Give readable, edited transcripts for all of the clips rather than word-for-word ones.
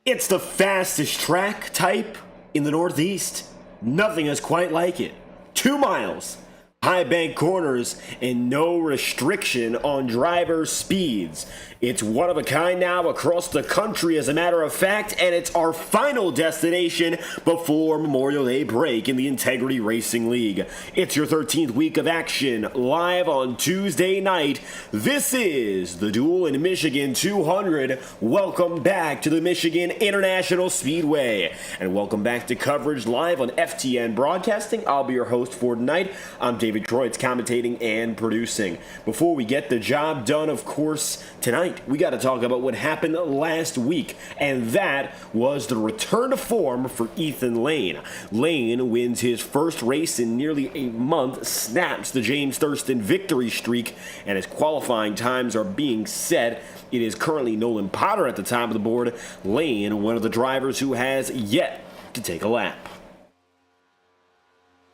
It's the fastest track type in the Northeast. Nothing is quite like it. 2 miles, high bank corners, and no restriction on driver speeds. It's one of a kind now across the country, as a matter of fact, and it's our final destination before Memorial Day break in the Integrity Racing League. It's your 13th week of action, live on Tuesday night. This is the Duel in Michigan 200. Welcome back to the Michigan International Speedway, and welcome back to coverage live on FTN Broadcasting. I'll be your host for tonight. I'm David Troitz, commentating and producing. Before we get the job done, of course, tonight we got to talk about what happened last week, and that was the return to form for Ethan Lane. Lane wins his first race in nearly a month, snaps the James Thurston victory streak, and his qualifying times are being set. It is currently Nolan Potter at the top of the board. Lane, one of the drivers who has yet to take a lap.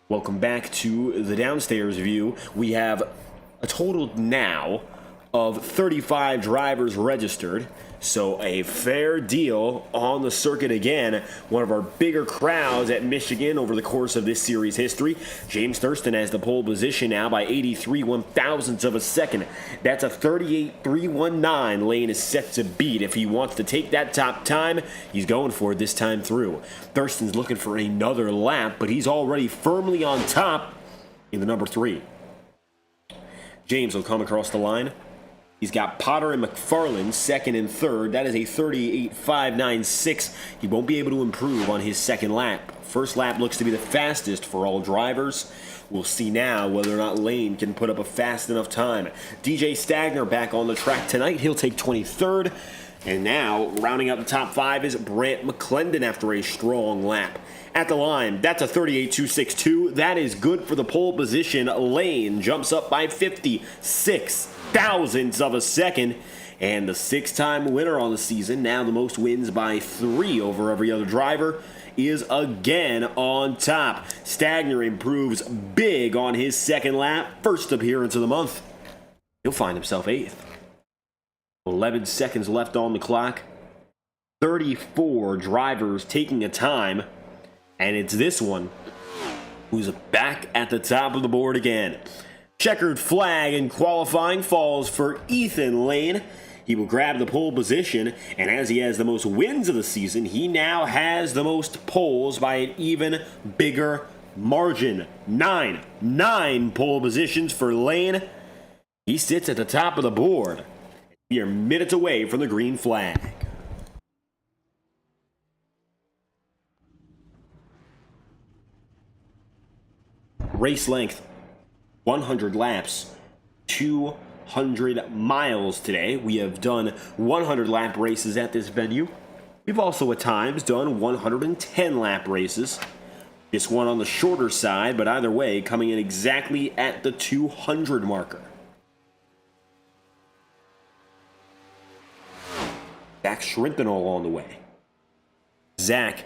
Welcome back to the downstairs view. We have a total now of 35 drivers registered, so a fair deal on the circuit again. One of our bigger crowds at Michigan over the course of this series history. James Thurston has the pole position now by 83 one-thousandths of a second. That's a 38.319 Lane is set to beat. If he wants to take that top time, he's going for it this time through. Thurston's looking for another lap, but he's already firmly on top in the number 3. James will come across the line. He's got Potter and McFarland second and third. That is a 38.596. He won't be able to improve on his second lap. First lap looks to be the fastest for all drivers. We'll see now whether or not Lane can put up a fast enough time. DJ Stagner back on the track tonight. He'll take 23rd. And now, rounding out the top 5 is Brant McClendon after a strong lap. At the line, that's a 38.262. That is good for the pole position. Lane jumps up by 56 thousandths of a second, and the 6-time winner on the season, now the most wins by 3 over every other driver, is again on top. Stagner improves big on his second lap, first appearance of the month. He'll find himself 8th. 11 seconds left on the clock. 34 drivers taking a time, and it's this one who's back at the top of the board again. Checkered flag in qualifying falls for Ethan Lane. He will grab the pole position, and as he has the most wins of the season, he now has the most poles by an even bigger margin. 9 pole positions for Lane. He sits at the top of the board. We are minutes away from the green flag. Race length, 100 laps, 200 miles today. We have done 100 lap races at this venue. We've also at times done 110 lap races. This one on the shorter side, but either way coming in exactly at the 200 marker. Zach Schrintenol on the way. Zach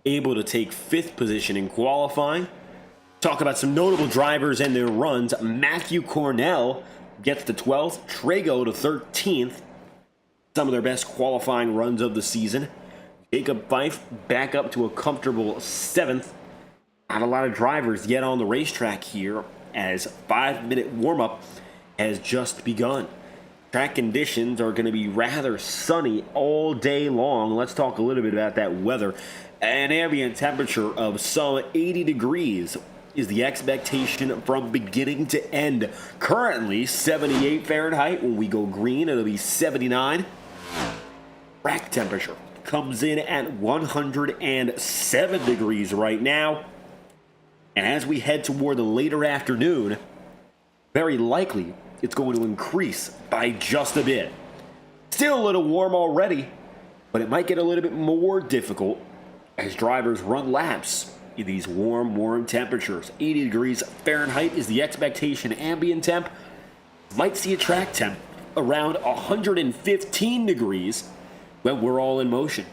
able to take 5th position in qualifying. Talk about some notable drivers and their runs. Matthew Cornell gets to 12th. Trago to 13th. Some of their best qualifying runs of the season. Jacob Fife back up to a comfortable 7th. Not a lot of drivers yet on the racetrack here, as 5-minute warm-up has just begun. Track conditions are going to be rather sunny all day long. Let's talk a little bit about that weather. An ambient temperature of some 80 degrees is the expectation from beginning to end. Currently 78 Fahrenheit. When we go green, it'll be 79. Track temperature comes in at 107 degrees right now. And as we head toward the later afternoon, very likely it's going to increase by just a bit. Still a little warm already, but it might get a little bit more difficult as drivers run laps in these warm temperatures. 80 degrees Fahrenheit is the expectation ambient temp. Might see a track temp around 115 degrees when we're all in motion.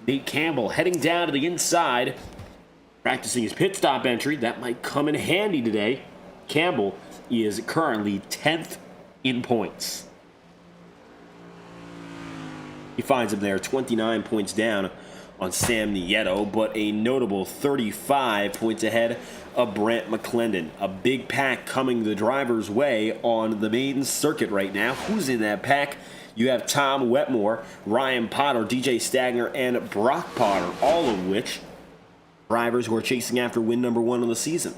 Nate Campbell heading down to the inside, practicing his pit stop entry. That might come in handy today. Campbell is currently 10th in points. He finds him there, 29 points down on Sam Nieto, but a notable 35 points ahead of Brant McClendon. A big pack coming the driver's way on the maiden circuit right now. Who's in that pack? You have Tom Wetmore, Ryan Potter, DJ Stagner, and Brock Potter, all of which drivers who are chasing after win number 1 of the season.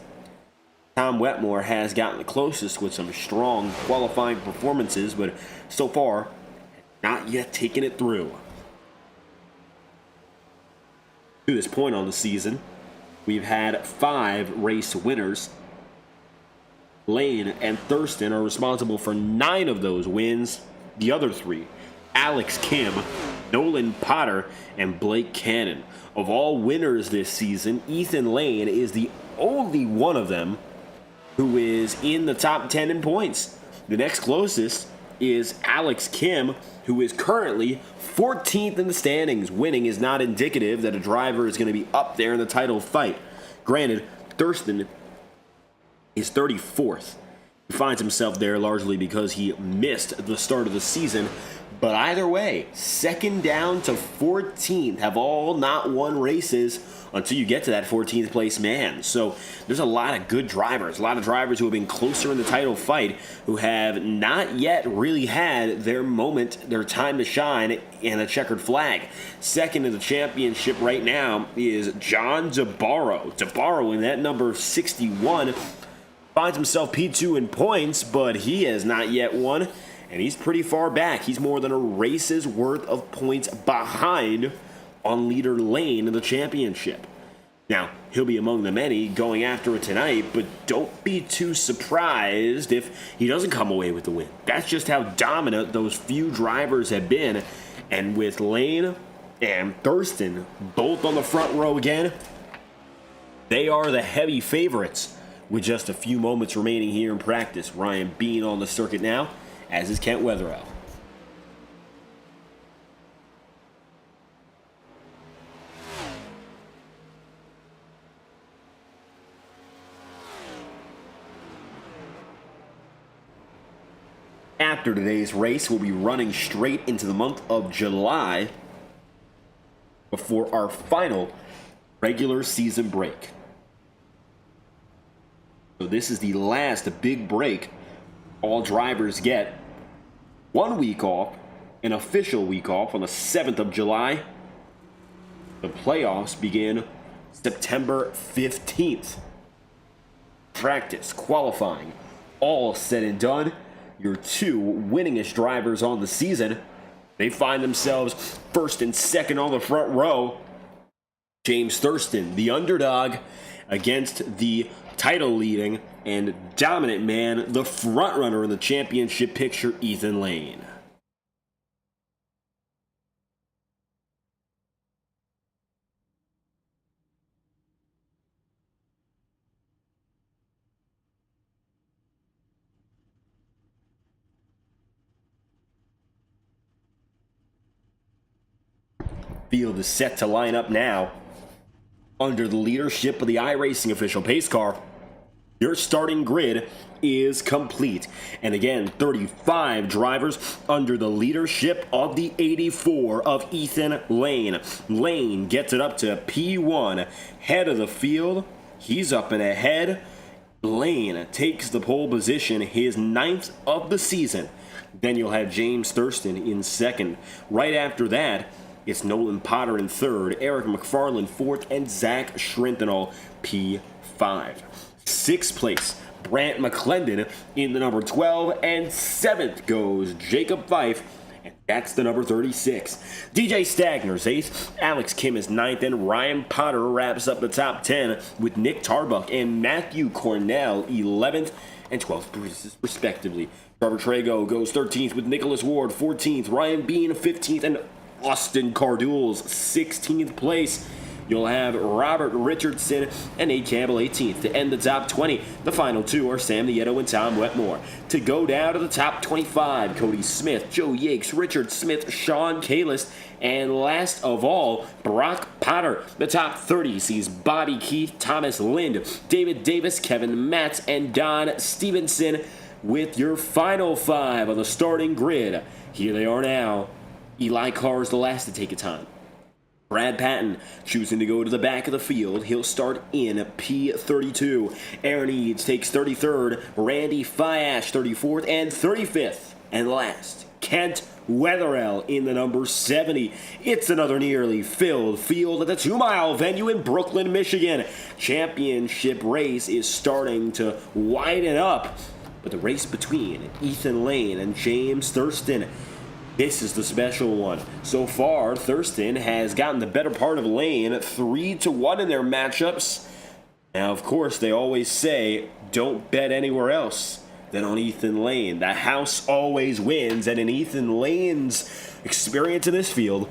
Tom Wetmore has gotten the closest with some strong qualifying performances, but so far, not yet taken it through. To this point on the season, we've had 5 race winners. Lane and Thurston are responsible for 9 of those wins. The other 3, Alex Kim, Nolan Potter, and Blake Cannon. Of all winners this season, Ethan Lane is the only one of them who is in the top 10 in points. The next closest is Alex Kim, who is currently 14th in the standings. Winning is not indicative that a driver is going to be up there in the title fight. Granted, Thurston is 34th. He finds himself there largely because he missed the start of the season. But either way, second down to 14th have all not won races until you get to that 14th place man. So there's a lot of good drivers, a lot of drivers who have been closer in the title fight who have not yet really had their moment, their time to shine in a checkered flag. Second in the championship right now is John DeBarro. DeBarro in that number 61 finds himself P2 in points, but he has not yet won. And he's pretty far back. He's more than a race's worth of points behind on leader Lane in the championship. Now, he'll be among the many going after it tonight, but don't be too surprised if he doesn't come away with the win. That's just how dominant those few drivers have been. And with Lane and Thurston both on the front row again, they are the heavy favorites with just a few moments remaining here in practice. Ryan Bean on the circuit now, as is Kent Wetherell. After today's race, we'll be running straight into the month of July before our final regular season break. So this is the last big break all drivers get. 1 week off, an official week off on the 7th of July. The playoffs begin September 15th. Practice, qualifying, all said and done. Your 2 winningest drivers on the season, they find themselves first and second on the front row. James Thurston, the underdog, against the title-leading and dominant man, the front-runner in the championship picture, Ethan Lane. Field is set to line up now. Under the leadership of the iRacing official pace car, your starting grid is complete. And again, 35 drivers under the leadership of the 84 of Ethan Lane. Lane gets it up to P1, head of the field. He's up and ahead. Lane takes the pole position, his 9th of the season. Then you'll have James Thurston in second. Right after that, it's Nolan Potter in third, Eric McFarland fourth, and Zach Schrentenall P5. 6th place, Brant McClendon in the number 12, and 7th goes Jacob Fife, and that's the number 36. DJ Stagner's 8th, Alex Kim is 9th, and Ryan Potter wraps up the top 10 with Nick Tarbuck and Matthew Cornell 11th and 12th respectively. Trevor Trago goes 13th with Nicholas Ward 14th, Ryan Bean 15th, and Austin Cardules 16th place. You'll have Robert Richardson and Nate Campbell 18th to end the top 20. The final 2 are Sam Nieto and Tom Wetmore. To go down to the top 25, Cody Smith, Joe Yakes, Richard Smith, Sean Kalis, and last of all, Brock Potter. The top 30 sees Bobby Keith, Thomas Lind, David Davis, Kevin Matz, and Don Stevenson with your final 5 on the starting grid. Here they are now. Eli Carr is the last to take a time. Brad Patton choosing to go to the back of the field. He'll start in P32. Aaron Eads takes 33rd. Randy Fiash 34th and 35th. And last, Kent Wetherell in the number 70. It's another nearly filled field at the 2-mile venue in Brooklyn, Michigan. Championship race is starting to widen up, but the race between Ethan Lane and James Thurston, this is the special one. So far, Thurston has gotten the better part of Lane 3-1 in their matchups. Now, of course, they always say, don't bet anywhere else than on Ethan Lane. The house always wins, and in Ethan Lane's experience in this field,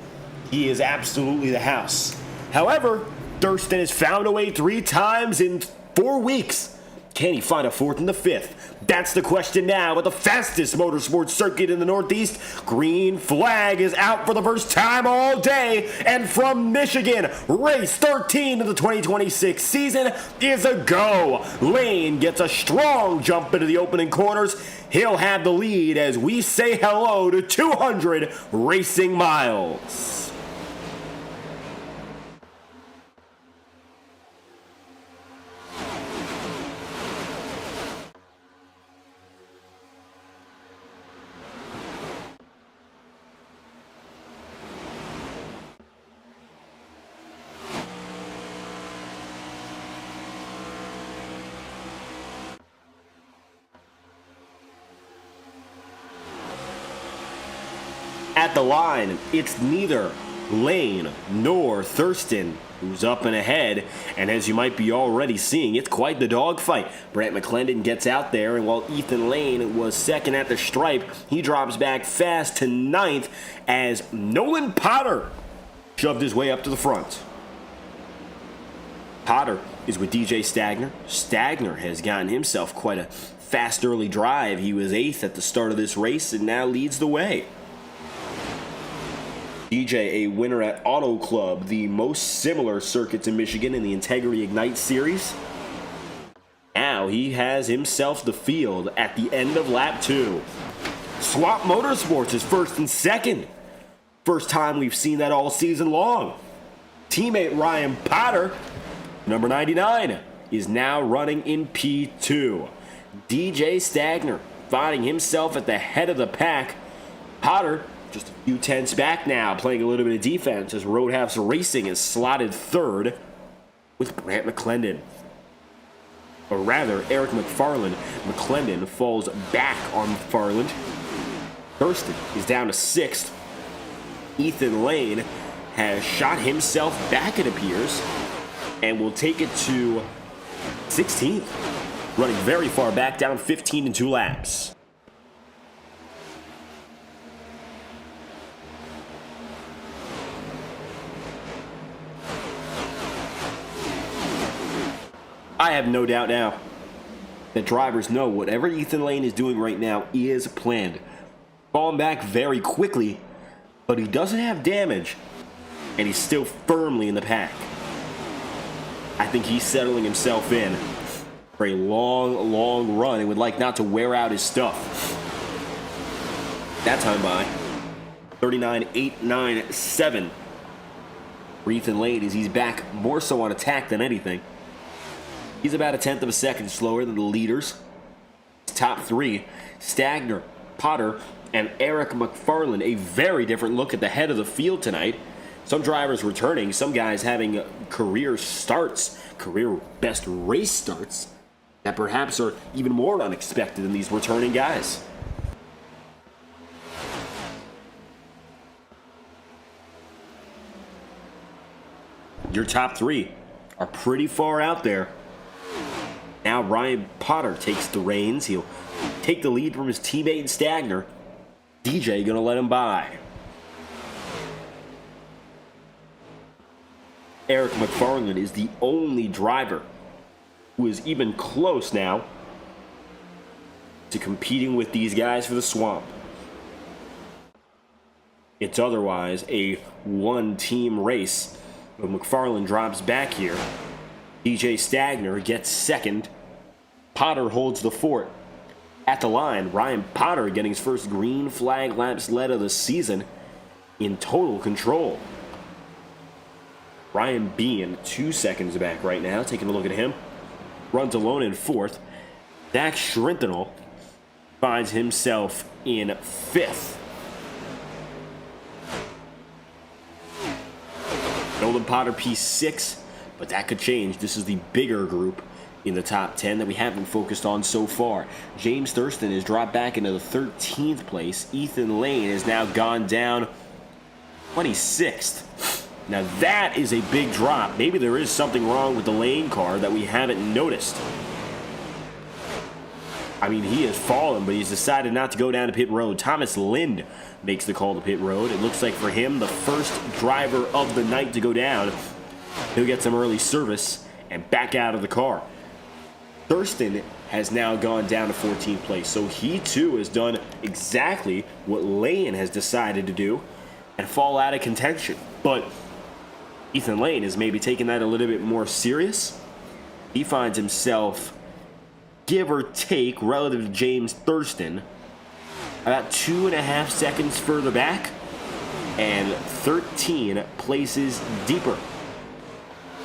he is absolutely the house. However, Thurston has found a way 3 times in 4 weeks. Can he find a 4th and the 5th? That's the question now at the fastest motorsports circuit in the Northeast. Green flag is out for the first time all day. And from Michigan, race 13 of the 2026 season is a go. Lane gets a strong jump into the opening corners. He'll have the lead as we say hello to 200 racing miles. At the line, it's neither Lane nor Thurston who's up and ahead, and as you might be already seeing, it's quite the dogfight. Brant McClendon gets out there, and while Ethan Lane was second at the stripe, he drops back fast to 9th as Nolan Potter shoved his way up to the front. Potter is with DJ Stagner. Stagner has gotten himself quite a fast early drive. He was 8th at the start of this race and now leads the way. DJ, a winner at Auto Club, the most similar circuits in Michigan in the Integrity Ignite Series. Now he has himself the field at the end of lap 2. Swap Motorsports is first and second. First time we've seen that all season long. Teammate Ryan Potter, number 99, is now running in P2. DJ Stagner finding himself at the head of the pack. Potter just a few tenths back now, playing a little bit of defense as Roadhouse Racing is slotted 3rd with Brant McClendon. Or rather, Eric McFarland. McClendon falls back on McFarland. Thurston is down to 6th. Ethan Lane has shot himself back, it appears, and will take it to 16th. Running very far back, down 15 in 2 laps. I have no doubt now that drivers know whatever Ethan Lane is doing right now is planned. Falling back very quickly, but he doesn't have damage, and he's still firmly in the pack. I think he's settling himself in for a long, long run and would like not to wear out his stuff. That time by 39.897 for Ethan Lane as he's back more so on attack than anything. He's about 1/10 of a second slower than the leaders. Top 3, Stagner, Potter, and Eric McFarland. A very different look at the head of the field tonight. Some drivers returning, some guys having career starts, career best race starts, that perhaps are even more unexpected than these returning guys. Your top 3 are pretty far out there. Now Ryan Potter takes the reins. He'll take the lead from his teammate Stagner. DJ gonna let him by. Eric McFarland is the only driver who is even close now to competing with these guys for the swamp. It's otherwise a one-team race, but McFarland drops back here. DJ Stagner gets second. Potter holds the fort. At the line, Ryan Potter getting his first green flag lap sled of the season in total control. Ryan Bean 2 seconds back right now. Taking a look at him. Runs alone in 4th. Zach Schrintenel finds himself in 5th. Nolan Potter P6, but that could change. This is the bigger group in the top 10 that we haven't focused on so far. James Thurston has dropped back into the 13th place. Ethan Lane has now gone down 26th. Now that is a big drop. Maybe there is something wrong with the Lane car that we haven't noticed. I mean, he has fallen, but he's decided not to go down to pit road. Thomas Lind makes the call to pit road. It looks like for him, the first driver of the night to go down. He'll get some early service and back out of the car. Thurston has now gone down to 14th place, so he too has done exactly what Lane has decided to do and fall out of contention. But Ethan Lane is maybe taking that a little bit more serious. He finds himself, give or take, relative to James Thurston, about 2.5 seconds further back and 13 places deeper.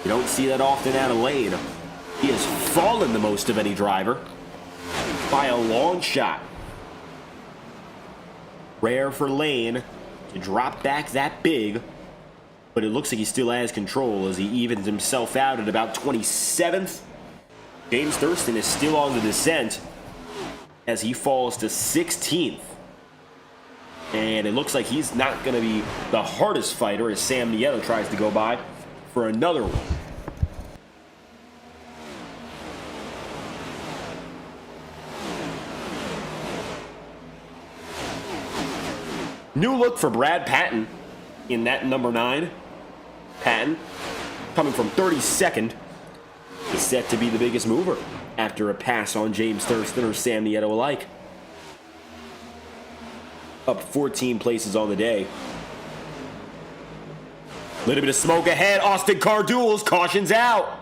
You don't see that often out of Lane. He has fallen the most of any driver by a long shot. Rare for Lane to drop back that big, but it looks like he still has control as he evens himself out at about 27th. James Thurston is still on the descent as he falls to 16th. And it looks like he's not going to be the hardest fighter as Sam Nieto tries to go by for another one. New look for Brad Patton in that number 9. Patton, coming from 32nd, is set to be the biggest mover after a pass on James Thurston or Sam Nieto alike. Up 14 places on the day. Little bit of smoke ahead. Austin Carduels cautions out.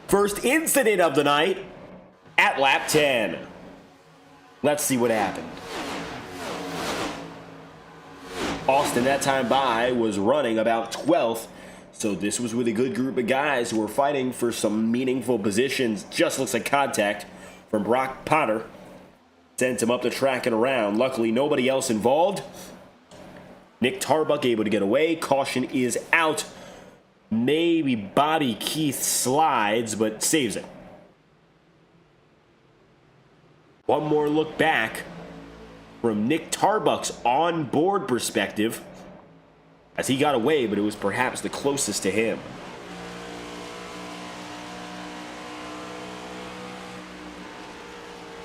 First incident of the night at lap 10. Let's see what happened. Austin, that time by, was running about 12th, so this was with a good group of guys who were fighting for some meaningful positions. Just looks like contact from Brock Potter. Sent him up the track and around. Luckily, nobody else involved. Nick Tarbuck able to get away. Caution is out. Maybe Bobby Keith slides, but saves it. One more look back from Nick Tarbuck's on-board perspective as he got away, but it was perhaps the closest to him.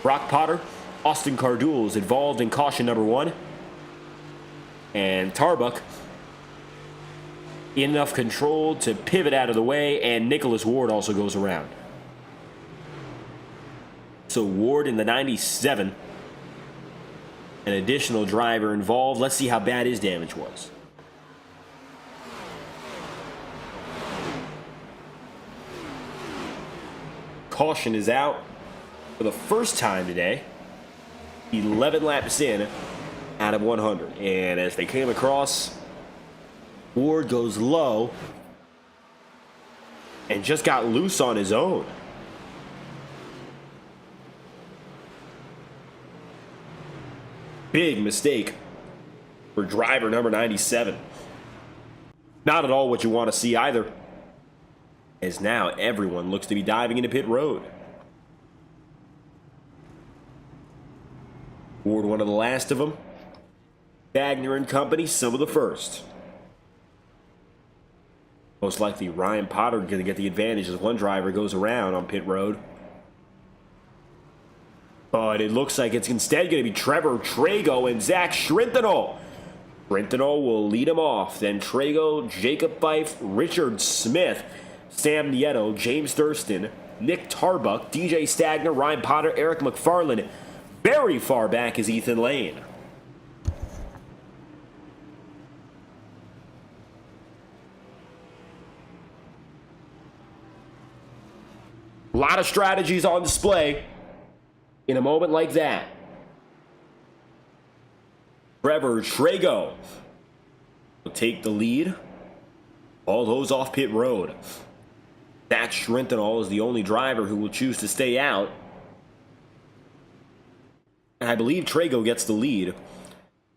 Brock Potter, Austin Carduels involved in caution number 1. And Tarbuck enough control to pivot out of the way, and Nicholas Ward also goes around. So Ward in the 97. An additional driver involved. Let's see how bad his damage was. Caution is out for the first time today. 11 laps in out of 100. And as they came across, Ward goes low and just got loose on his own. Big mistake for driver number 97. Not at all what you want to see either, as now everyone looks to be diving into pit road. Ward one of the last of them. Wagner and company, some of the first. Most likely Ryan Potter going to get the advantage as one driver goes around on pit road. But it looks like it's instead going to be Trevor Trago and Zach Schrintenel. Schrintenel will lead him off. Then Trago, Jacob Fife, Richard Smith, Sam Nieto, James Thurston, Nick Tarbuck, DJ Stagner, Ryan Potter, Eric McFarland. Very far back is Ethan Lane. A lot of strategies on display in a moment like that. Trevor Trago will take the lead All those off pit road. Zach Schrintenall is the only driver who will choose to stay out. And I believe Trago gets the lead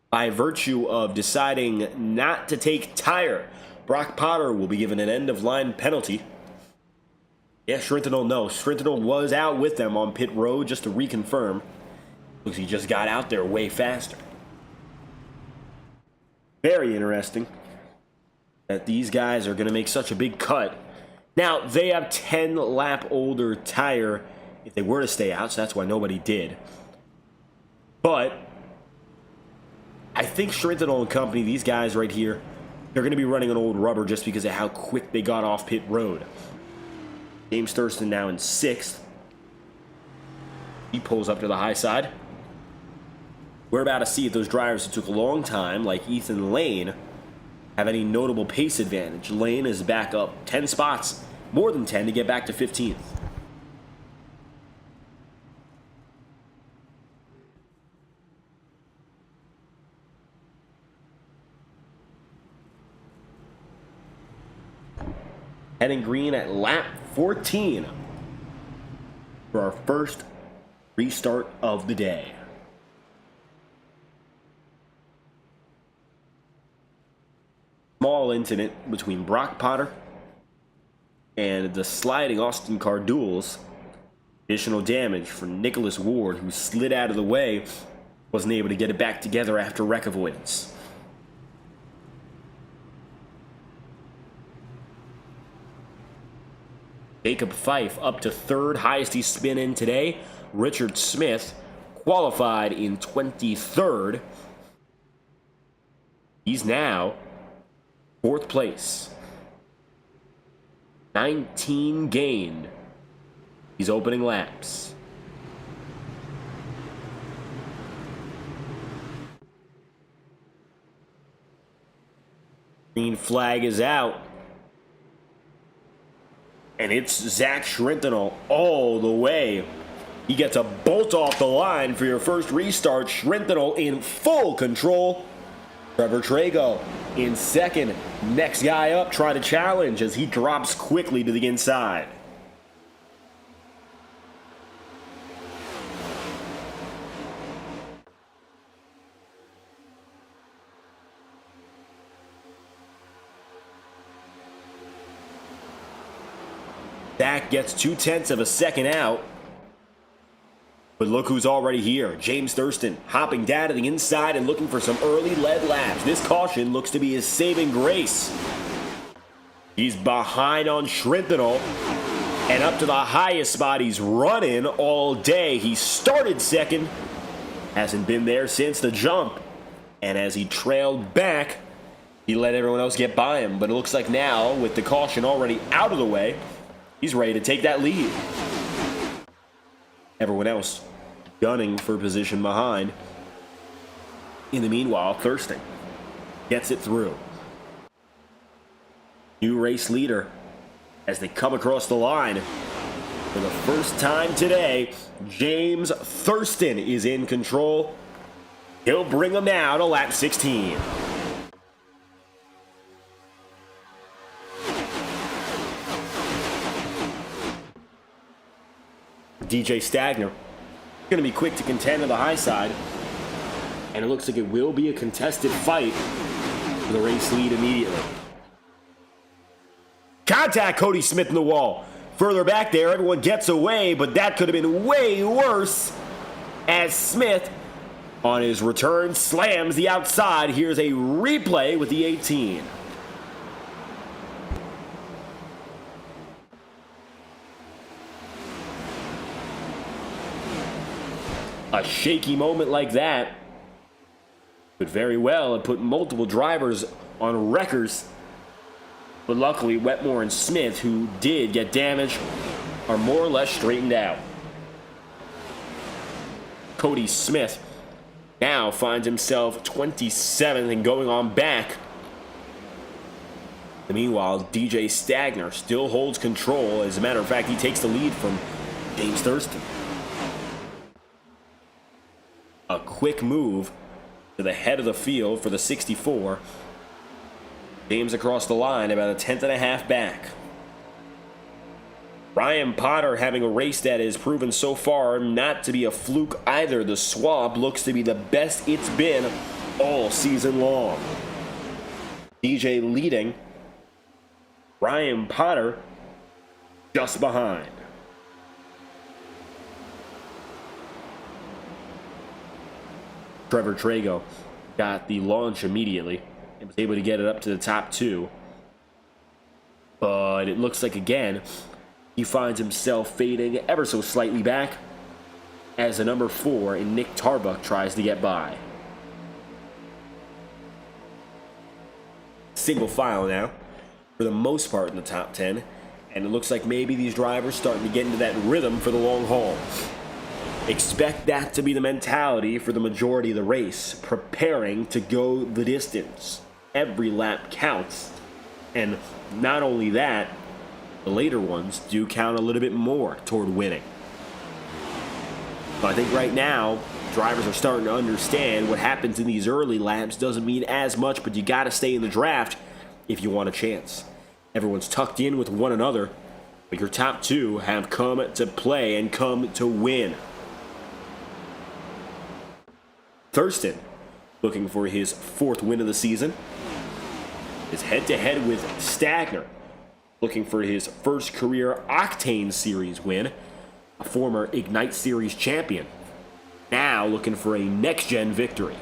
by virtue of deciding not to take tire. Brock Potter will be given an end-of-line penalty. Yeah, Schrintenall, no. Schrintenall was out with them on pit road, just to reconfirm. Looks he just got out there way faster. Very interesting that these guys are going to make such a big cut. Now, they have 10 lap older tire if they were to stay out, so that's why nobody did. But I think Schrintenall and company, these guys right here, they're going to be running on old rubber just because of how quick they got off pit road. James Thurston now in 6th. He pulls up to the high side. We're about to see if those drivers who took a long time, like Ethan Lane, have any notable pace advantage. Lane is back up 10 spots, more than 10, to get back to 15th. Heading green at lap 14 for our first restart of the day. Small incident between Brock Potter and the sliding Austin car duels. Additional damage for Nicholas Ward, who slid out of the way, wasn't able to get it back together after wreck avoidance. Jacob Fife up to 3rd, highest he's been in today. Richard Smith qualified in 23rd. He's now 4th place. 19 gained. He's opening laps. Green flag is out. And it's Zach Schrintenall all the way. He gets a bolt off the line for your first restart. Schrintenall in full control. Trevor Trago in 2nd. Next guy up trying to challenge as he drops quickly to the inside. Zach gets 0.2 of a second out. But look who's already here. James Thurston hopping down to the inside and looking for some early lead laps. This caution looks to be his saving grace. He's behind on Schrintenall. And up to the highest spot he's running all day. He started 2nd. Hasn't been there since the jump. And as he trailed back, he let everyone else get by him. But it looks like now, with the caution already out of the way, he's ready to take that lead. Everyone else gunning for position behind. In the meanwhile, Thurston gets it through. New race leader as they come across the line. For the first time today, James Thurston is in control. He'll bring them now to lap 16. DJ Stagner going to be quick to contend to the high side. And it looks like it will be a contested fight for the race lead immediately. Contact Cody Smith in the wall. Further back there, everyone gets away, but that could have been way worse as Smith, on his return, slams the outside. Here's a replay with the 18. A shaky moment like that could very well have put multiple drivers on wreckers. But luckily, Wetmore and Smith, who did get damaged, are more or less straightened out. Cody Smith now finds himself 27th and going on back. Meanwhile, DJ Stagner still holds control. As a matter of fact, he takes the lead from James Thurston. A quick move to the head of the field for the 64. James across the line, about a tenth and a half back. Ryan Potter having a race that has proven so far not to be a fluke either. The swap looks to be the best it's been all season long. DJ leading. Ryan Potter just behind. Trevor Trago got the launch immediately and was able to get it up to the top two. But it looks like, again, he finds himself fading ever so slightly back as the number 4 in Nick Tarbuck tries to get by. Single file now, for the most part in the top 10, and it looks like maybe these drivers starting to get into that rhythm for the long haul. Expect that to be the mentality for the majority of the race, preparing to go the distance. Every lap counts, and not only that, the later ones do count a little bit more toward winning. But I think right now, drivers are starting to understand what happens in these early laps doesn't mean as much, but you got to stay in the draft if you want a chance. Everyone's tucked in with one another, but your top two have come to play and come to win. Thurston, looking for his 4th win of the season, is head-to-head with Stagner, looking for his first career Octane Series win, a former Ignite Series champion, now looking for a next-gen victory.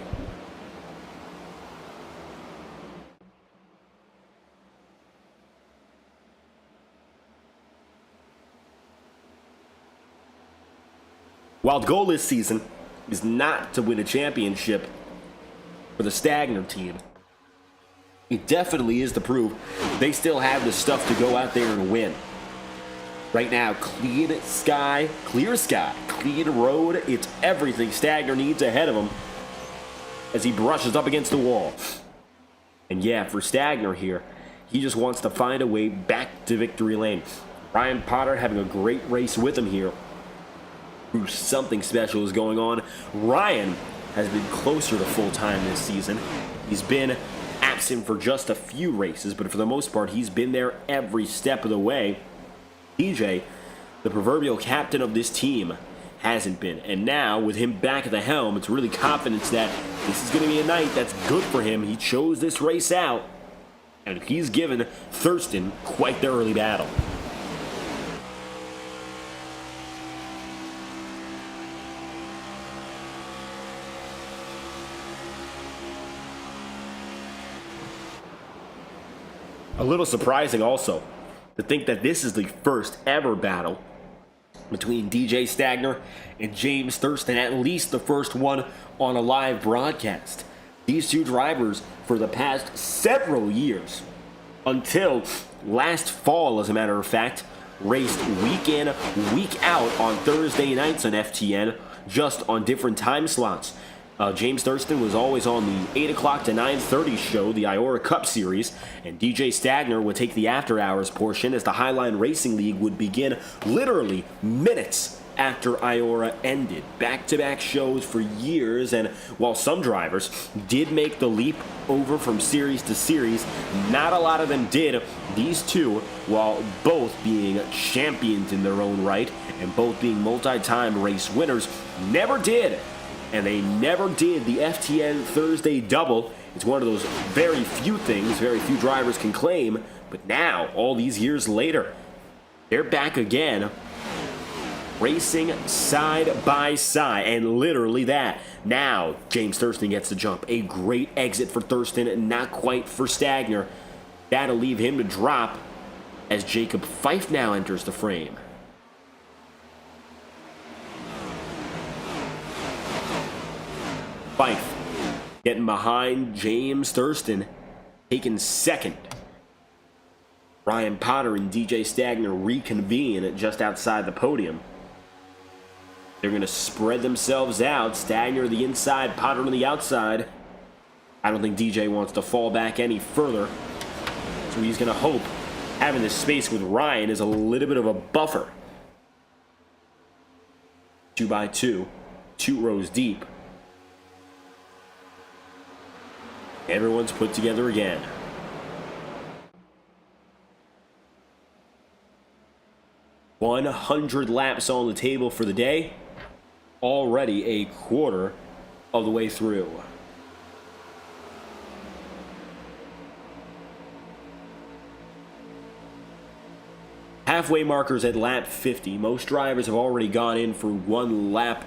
While the goal this season is not to win a championship for the Stagner team, it definitely is to prove they still have the stuff to go out there and win. Right now, clear sky, clean road, it's everything Stagner needs ahead of him as he brushes up against the wall. And yeah, for Stagner here, he just wants to find a way back to victory lane. Ryan Potter having a great race with him here. Something special is going on. Ryan has been closer to full time this season. He's been absent for just a few races, but for the most part, he's been there every step of the way. DJ, the proverbial captain of this team, hasn't been. And now, with him back at the helm, it's really confidence that this is going to be a night that's good for him. He chose this race out, and he's given Thurston quite the early battle. A little surprising also to think that this is the first ever battle between DJ Stagner and James Thurston, at least the first one on a live broadcast. These two drivers for the past several years, until last fall as a matter of fact, raced week in, week out on Thursday nights on FTN, just on different time slots. James Thurston was always on the 8 o'clock to 9:30 show, the Iora Cup Series, and DJ Stagner would take the after-hours portion as the Highline Racing League would begin literally minutes after Iora ended. Back-to-back shows for years, and while some drivers did make the leap over from series to series, not a lot of them did. These two, while both being champions in their own right and both being multi-time race winners, never did. And they never did the FTN Thursday double. It's one of those very few things very few drivers can claim. But now, all these years later, they're back again, racing side by side, and literally that. Now, James Thurston gets the jump. A great exit for Thurston, not quite for Stagner. That'll leave him to drop as Jacob Fife now enters the frame. Fife getting behind James Thurston, taking second. Ryan Potter and DJ Stagner reconvene just outside the podium. They're going to spread themselves out. Stagner the inside, Potter on the outside. I don't think DJ wants to fall back any further, so he's going to hope having this space with Ryan is a little bit of a buffer. 2x2, 2 rows deep. Everyone's put together again. 100 laps on the table for the day. Already a quarter of the way through. Halfway markers at lap 50. Most drivers have already gone in for one lap,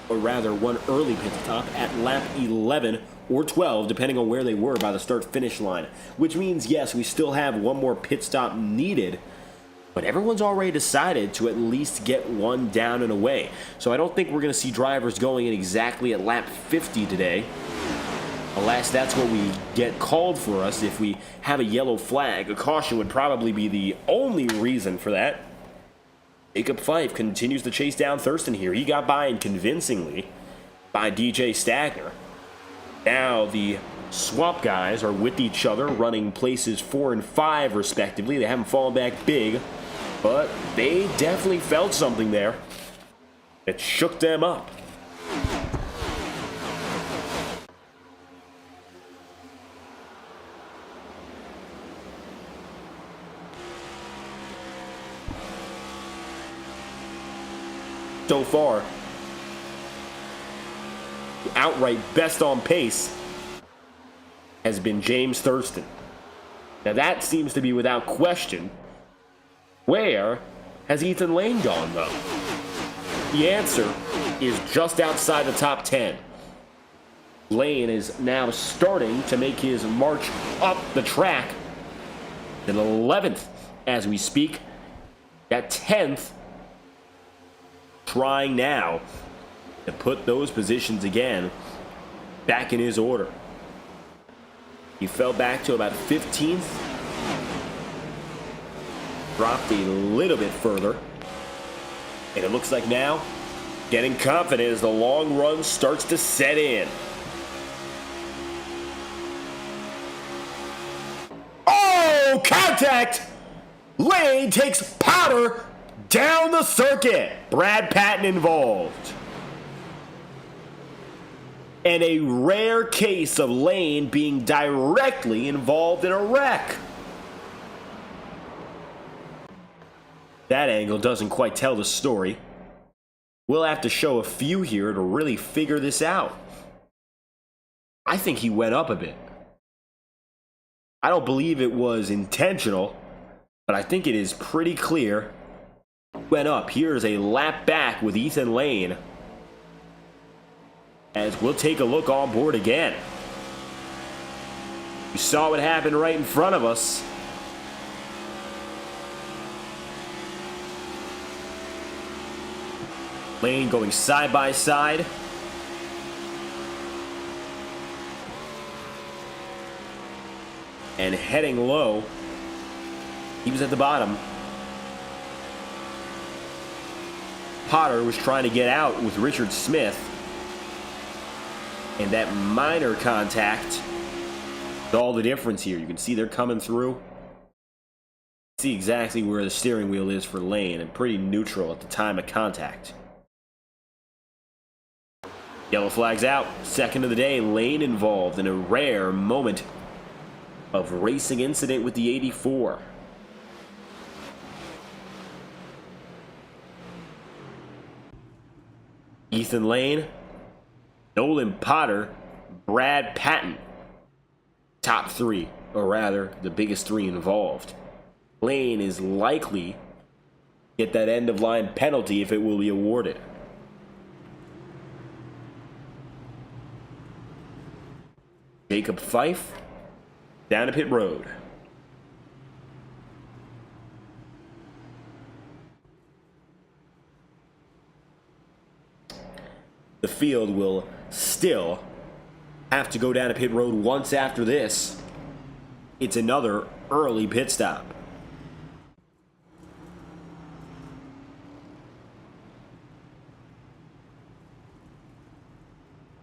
or rather one early pit stop at lap 11 or 12, depending on where they were by the start-finish line. Which means, yes, we still have one more pit stop needed, but everyone's already decided to at least get one down and away. So I don't think we're going to see drivers going in exactly at lap 50 today. Alas, that's what we get called for us if we have a yellow flag. A caution would probably be the only reason for that. Jacob Fife continues to chase down Thurston here. He got by convincingly by DJ Stagner. Now the swap guys are with each other, running places 4 and 5 respectively. They haven't fallen back big, but they definitely felt something there that shook them up. So far, the outright best on pace has been James Thurston. Now that seems to be without question. Where has Ethan Lane gone, though? The answer is just outside the top 10. Lane is now starting to make his march up the track. In 11th as we speak. That 10th trying now to put those positions again back in his order. He fell back to about 15th. Dropped a little bit further. And it looks like now getting confident as the long run starts to set in. Oh, contact! Lane takes powder down the circuit. Brad Patton involved. And a rare case of Lane being directly involved in a wreck. That angle doesn't quite tell the story. We'll have to show a few here to really figure this out. I think he went up a bit. I don't believe it was intentional, but I think it is pretty clear. Went up. Here's a lap back with Ethan Lane. As we'll take a look on board again. We saw what happened right in front of us. Lane going side by side. And heading low. He was at the bottom. Potter was trying to get out with Richard Smith. And that minor contact is all the difference here. You can see they're coming through. See exactly where the steering wheel is for Lane, and pretty neutral at the time of contact. Yellow flag's out. Second of the day. Lane involved in a rare moment of racing incident with the 84. Ethan Lane, Nolan Potter, Brad Patton. Top three, or rather, the biggest three involved. Lane is likely to get that end-of-line penalty if it will be awarded. Jacob Fife, down to pit road. The field will still have to go down to pit road once after this. It's another early pit stop.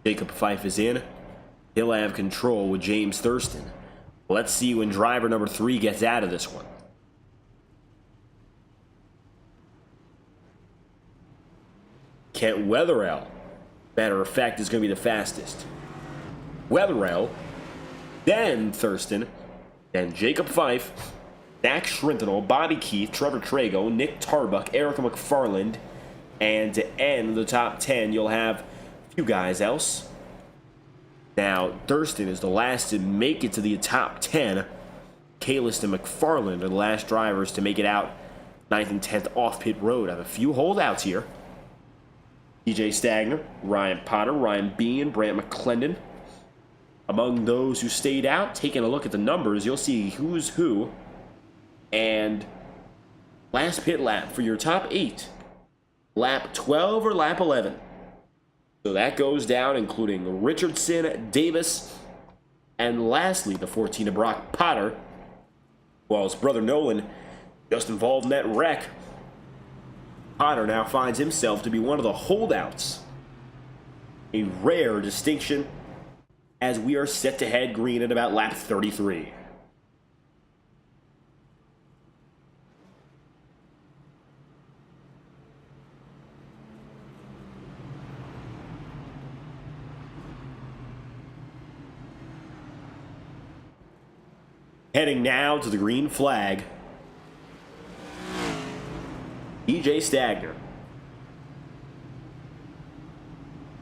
Jacob Fife is in. He'll have control with James Thurston. Let's see when driver number 3 gets out of this one. Kent Wetherell, matter of fact, is going to be the fastest. Wetherell, then Thurston, then Jacob Fife, Zach Schrintenel, Bobby Keith, Trevor Trago, Nick Tarbuck, Erica McFarland, and to end the top 10, you'll have a few guys else. Now, Thurston is the last to make it to the top 10. Kalis and McFarland are the last drivers to make it out 9th and 10th off pit road. I have a few holdouts here. DJ Stagner, Ryan Potter, Ryan Bean, Brant McClendon. Among those who stayed out, taking a look at the numbers, you'll see who's who. And last pit lap for your top 8. Lap 12 or lap 11. So that goes down, including Richardson, Davis, and lastly, the 14 of Brock Potter. While his brother Nolan just involved in that wreck, Potter now finds himself to be one of the holdouts. A rare distinction as we are set to head green at about lap 33. Heading now to the green flag, DJ Stagner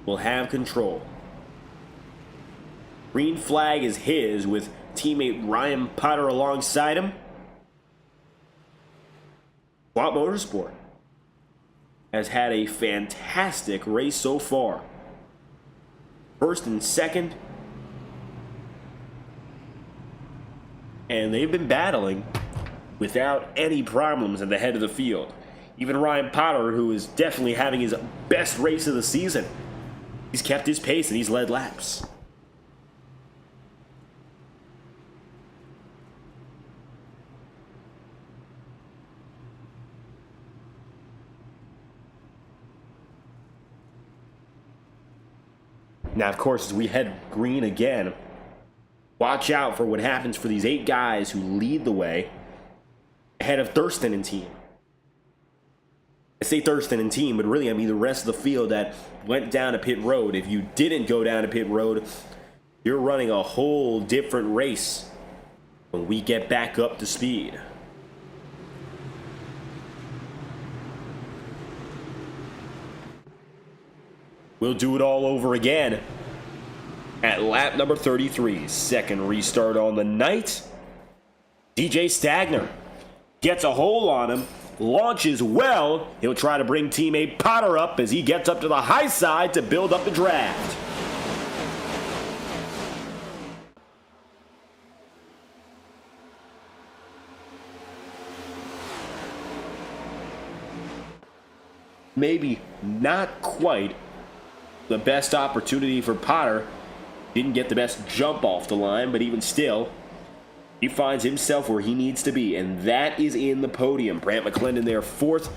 will have control. Green flag is his with teammate Ryan Potter alongside him. Swap Motorsport has had a fantastic race so far. First and second, and they've been battling without any problems at the head of the field. Even Ryan Potter, who is definitely having his best race of the season, he's kept his pace and he's led laps. Now, of course, as we head green again, watch out for what happens for these 8 guys who lead the way ahead of Thurston and team. I say Thurston and team, but really I mean the rest of the field that went down to pit road. If you didn't go down to pit road, you're running a whole different race when we get back up to speed. We'll do it all over again at lap number 33. Second restart on the night. DJ Stagner gets a hole on him, launches well. He'll try to bring teammate Potter up as he gets up to the high side to build up the draft. Maybe not quite the best opportunity for Potter. Didn't get the best jump off the line, but even still, he finds himself where he needs to be, and that is in the podium. Brant McClendon there 4th.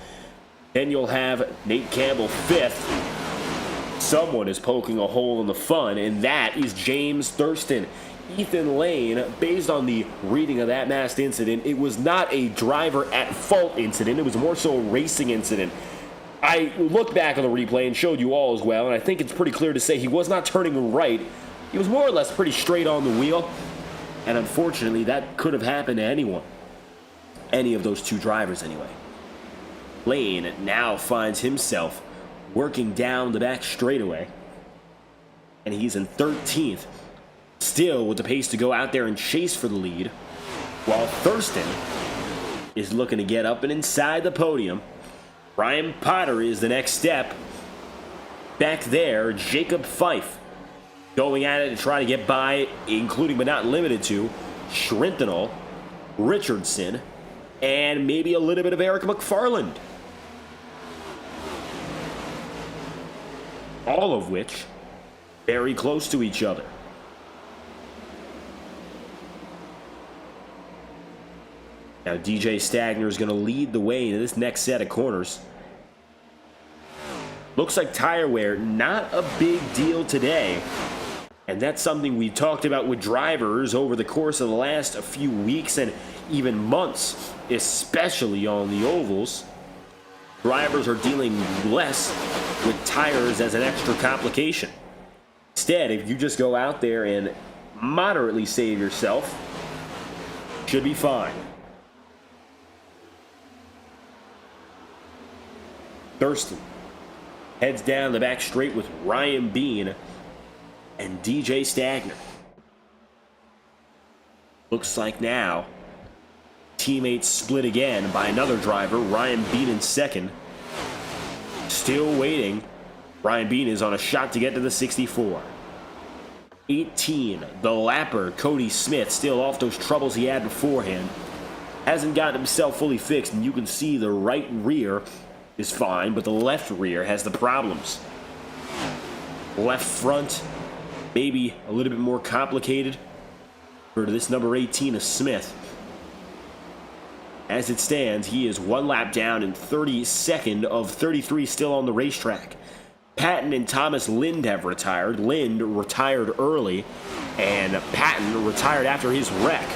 Then you'll have Nate Campbell 5th. Someone is poking a hole in the fun, and that is James Thurston. Ethan Lane, based on the reading of that masked incident, it was not a driver at fault incident. It was more so a racing incident. I looked back on the replay and showed you all as well, and I think it's pretty clear to say he was not turning right. He was more or less pretty straight on the wheel, and unfortunately that could have happened to anyone. Any of those 2 drivers anyway. Lane now finds himself working down the back straightaway, and he's in 13th, still with the pace to go out there and chase for the lead, while Thurston is looking to get up and inside the podium. Ryan Potter is the next step. Back there, Jacob Fife going at it to try to get by, including but not limited to Schrintenel, Richardson, and maybe a little bit of Eric McFarland. All of which very close to each other. Now DJ Stagner is going to lead the way into this next set of corners. Looks like tire wear, not a big deal today. And that's something we talked about with drivers over the course of the last few weeks and even months, especially on the ovals. Drivers are dealing less with tires as an extra complication. Instead, if you just go out there and moderately save yourself, should be fine. Thurston heads down the back straight with Ryan Bean and DJ Stagner. Looks like now teammates split again by another driver, Ryan Bean in second. Still waiting. Ryan Bean is on a shot to get to the 64. 18, the lapper, Cody Smith, still off those troubles he had beforehand. Hasn't gotten himself fully fixed, and you can see the right rear is fine, but the left rear has the problems. Left front, maybe a little bit more complicated for this number 18 of Smith. As it stands, he is one lap down and 32nd of 33 still on the racetrack. Patton and Thomas Lind have retired. Lind retired early, and Patton retired after his wreck.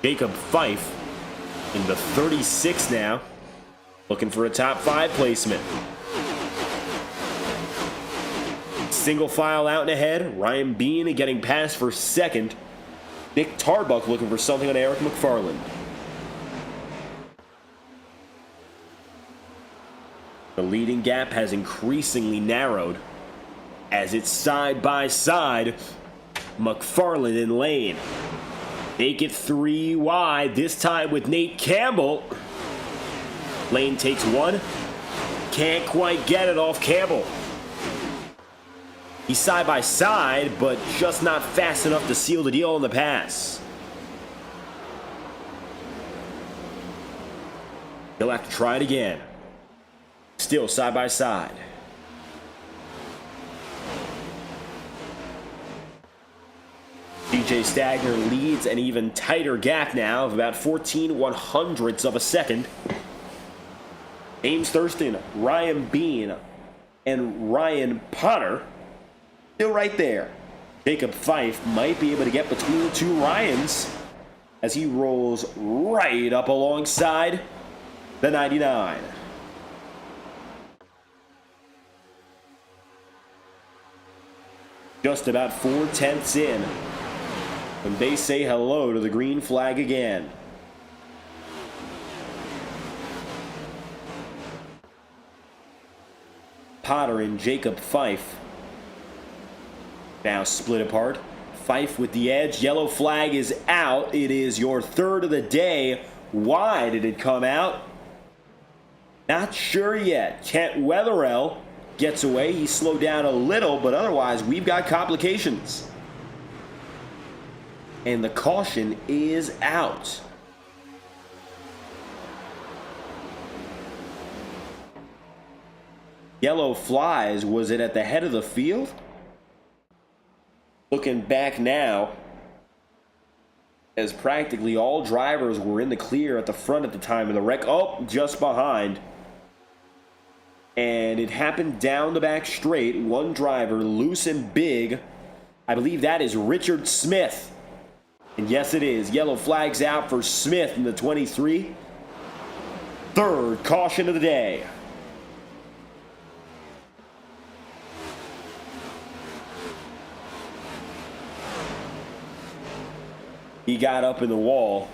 Jacob Fife in the 36 now, looking for a top 5 placement. Single file out and ahead. Ryan Bean getting past for second. Nick Tarbuck looking for something on Eric McFarland. The leading gap has increasingly narrowed as it's side by side. McFarland in lane. Make it 3 wide, this time with Nate Campbell. Lane takes one. Can't quite get it off Campbell. He's side by side, but just not fast enough to seal the deal on the pass. He'll have to try it again. Still side by side. DJ Stagner leads an even tighter gap now of about 14/100ths of a second. James Thurston, Ryan Bean, and Ryan Potter still right there. Jacob Fife might be able to get between the two Ryans as he rolls right up alongside the 99. Just about 4/10ths in when they say hello to the green flag again. Potter and Jacob Fife now split apart. Fife with the edge. Yellow flag is out. It is your third of the day. Why did it come out? Not sure yet. Kent Wetherell gets away. He slowed down a little, but otherwise we've got complications. And the caution is out. Yellow flies. Was it at the head of the field? Looking back now, as practically all drivers were in the clear at the front at the time of the wreck. Oh, just behind. And it happened down the back straight. One driver loose and big. I believe that is Richard Smith. And yes, it is. Yellow flags out for Smith in the 23. Third caution of the day. He got up in the wall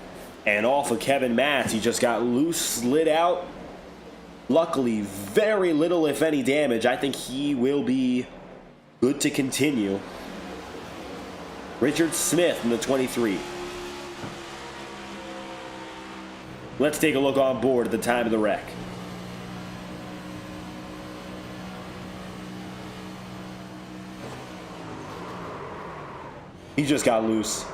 and off of Kevin Matz. He just got loose, slid out. Luckily, very little, if any, damage. I think he will be good to continue. Richard Smith in the 23. Let's take a look on board at the time of the wreck. He just got loose.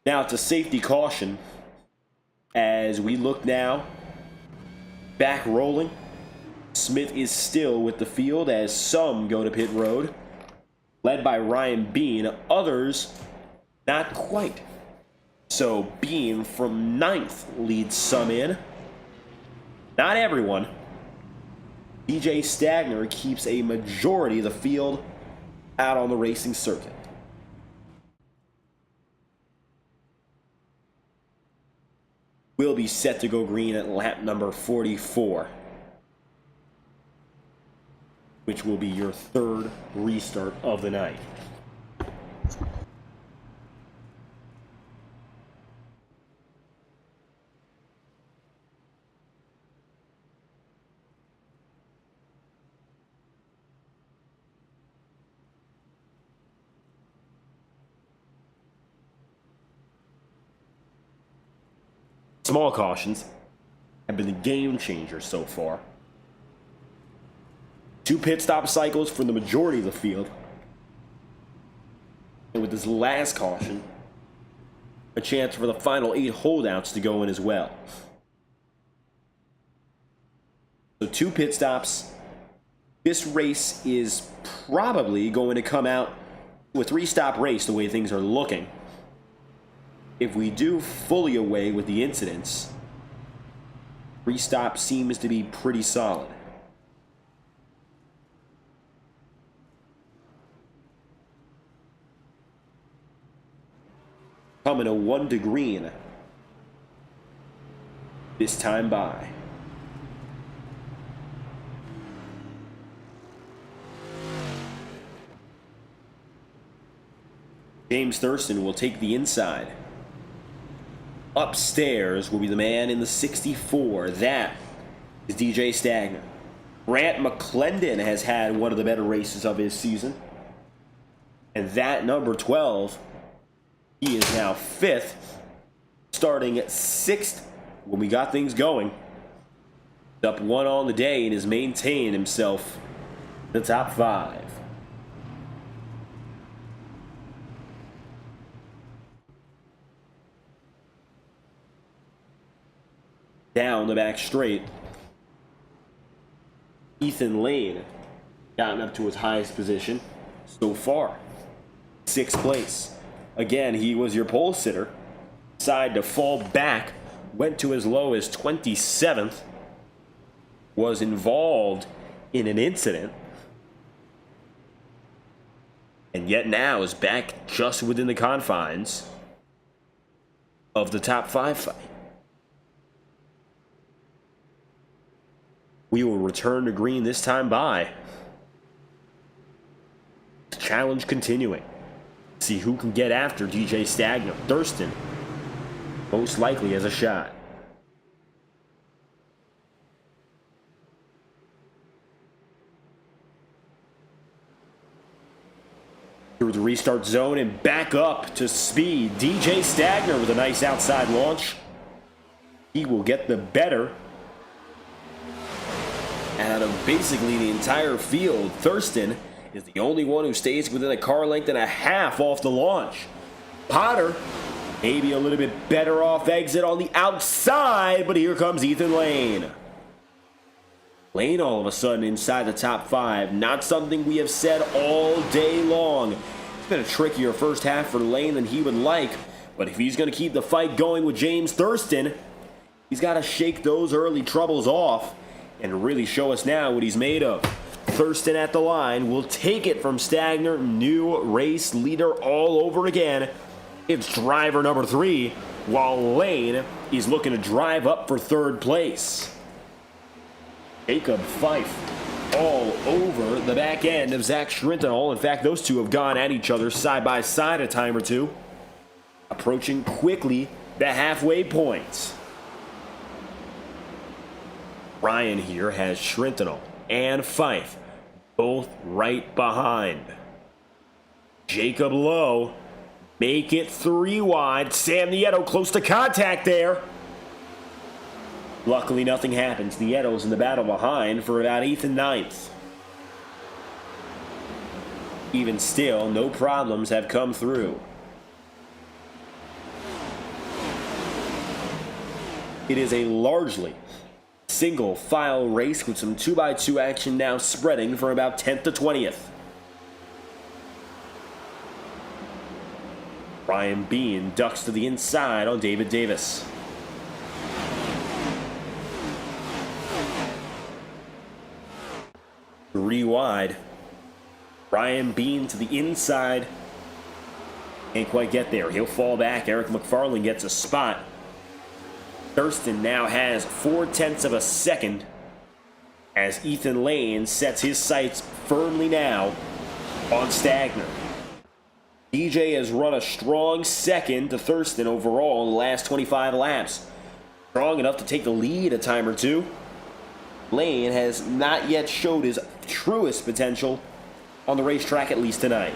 Now it's a safety caution as we look now. Back rolling. Smith is still with the field as some go to pit road. Led by Ryan Bean. Others not quite. So Bean from 9th leads some in. Not everyone. DJ Stagner keeps a majority of the field out on the racing circuit. Will be set to go green at lap number 44. which will be your third restart of the night. Small cautions have been the game changer so far. 2 pit stop cycles for the majority of the field. And with this last caution, a chance for the final 8 holdouts to go in as well. So 2 pit stops. This race is probably going to come out with a 3-stop race the way things are looking. If we do fully away with the incidents, 3 stop seems to be pretty solid. Coming a 1 to green this time by. James Thurston will take the inside. Upstairs will be the man in the 64. That is DJ Stagner. Grant McClendon has had one of the better races of his season. And that number 12, he is now 5th, starting at 6th when we got things going. Up 1 on the day and has maintained himself in the top 5. Down the back straight, Ethan Lane gotten up to his highest position so far, 6th place. Again, he was your pole sitter. Decided to fall back, went to as low as 27th, was involved in an incident, and yet now is back just within the confines of the top 5 fight. We will return to green this time by. The challenge continuing. See who can get after DJ Stagner. Thurston most likely has a shot. Through the restart zone and back up to speed. DJ Stagner with a nice outside launch. He will get the better out of basically the entire field. Thurston is the only one who stays within a car length and a half off the launch. Potter, maybe a little bit better off exit on the outside, but here comes Ethan Lane. Lane all of a sudden inside the top 5. Not something we have said all day long. It's been a trickier first half for Lane than he would like, but if he's going to keep the fight going with James Thurston, he's got to shake those early troubles off and really show us now what he's made of. Thurston at the line will take it from Stagner. New race leader all over again. It's driver number 3, while Lane is looking to drive up for 3rd place. Jacob Fife all over the back end of Zach Schrintenall. In fact, those two have gone at each other side by side a time or two. Approaching quickly the halfway point. Ryan here has Schrintenall and Fife both right behind. Jacob Lowe make it 3 wide. Sam Nieto close to contact there. Luckily nothing happens. Nieto's in the battle behind for about 8th and 9th. Even still, no problems have come through. It is a largely single file race with some 2x2 action now spreading from about 10th to 20th. Ryan Bean ducks to the inside on David Davis. Three wide. Ryan Bean to the inside. Can't quite get there. He'll fall back. Eric McFarland gets a spot. Thurston now has 0.4 of a second as Ethan Lane sets his sights firmly now on Stagner. DJ has run a strong second to Thurston overall in the last 25 laps. Strong enough to take the lead a time or two. Lane has not yet showed his truest potential on the racetrack, at least tonight.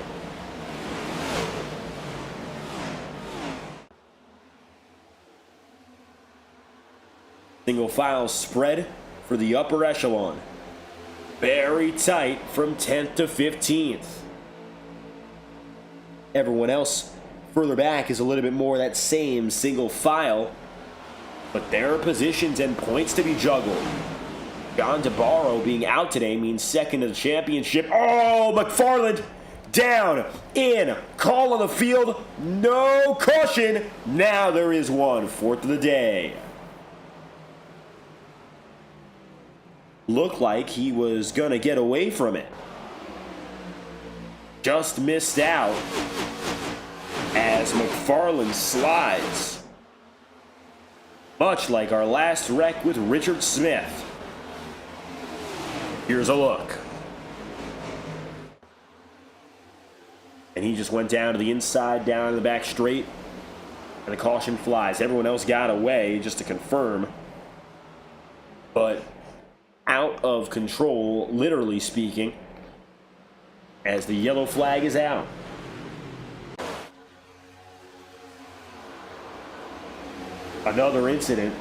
Single file spread for the upper echelon. Very tight from 10th to 15th. Everyone else further back is a little bit more that same single file, but there are positions and points to be juggled. John DeBarro being out today means second to the championship. Oh, McFarland down, in, call on the field, no caution. Now there is one, fourth of the day. Looked like he was gonna get away from it. Just missed out as McFarland slides. Much like our last wreck with Richard Smith. Here's a look. And he just went down to the inside, down to the back straight, and the caution flies. Everyone else got away, just to confirm. But out of control, literally speaking, as the yellow flag is out. Another incident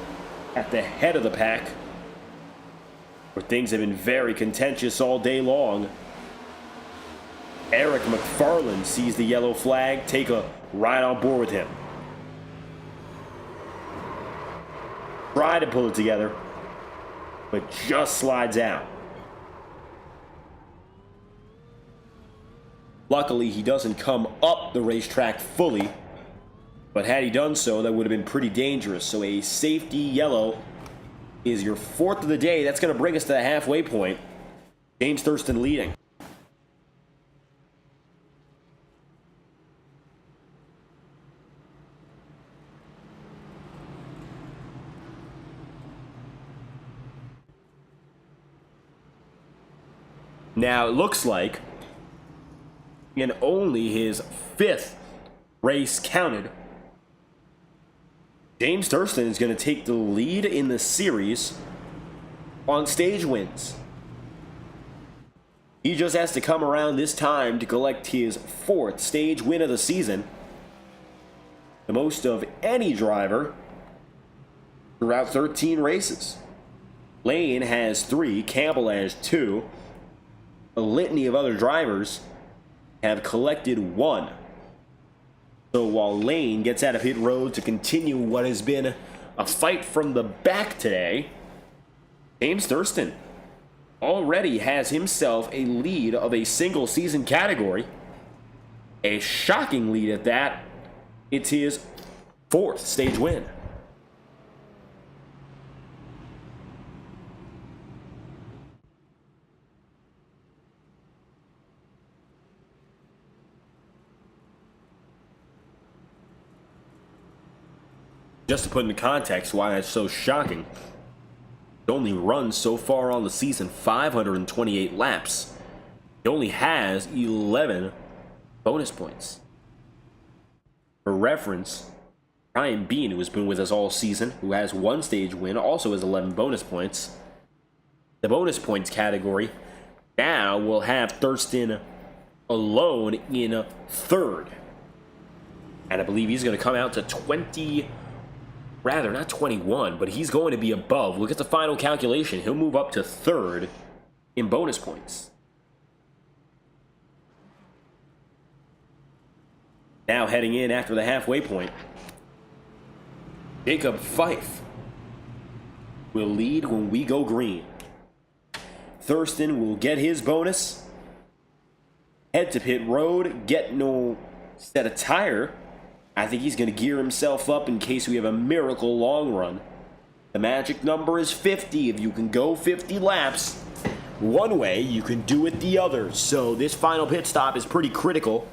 at the head of the pack, where things have been very contentious all day long. Eric McFarland sees the yellow flag, take a ride on board with him. Try to pull it together, but just slides out. Luckily, he doesn't come up the racetrack fully, but had he done so, that would have been pretty dangerous. So a safety yellow is your fourth of the day. That's going to bring us to the halfway point. James Thurston leading. Now, it looks like in only his fifth race counted, James Thurston is going to take the lead in the series on stage wins. He just has to come around this time to collect his fourth stage win of the season, the most of any driver throughout 13 races. Lane has 3, Campbell has 2. A litany of other drivers have collected 1. So while Lane gets out of pit road to continue what has been a fight from the back today, James Thurston already has himself a lead of a single season category. A shocking lead at that. It's his 4th stage win. Just to put into context why that's so shocking, he only runs so far on the season 528 laps. He only has 11 bonus points. For reference, Ryan Bean, who has been with us all season, who has 1 stage win, also has 11 bonus points. The bonus points category now will have Thurston alone in 3rd. And I believe he's going to come out to 20... Rather, not 21, but he's going to be above. Look at the final calculation. He'll move up to 3rd in bonus points. Now heading in after the halfway point, Jacob Fife will lead when we go green. Thurston will get his bonus, head to pit road, get no set of tire. I think he's going to gear himself up in case we have a miracle long run. The magic number is 50. If you can go 50 laps one way, you can do it the other. So this final pit stop is pretty critical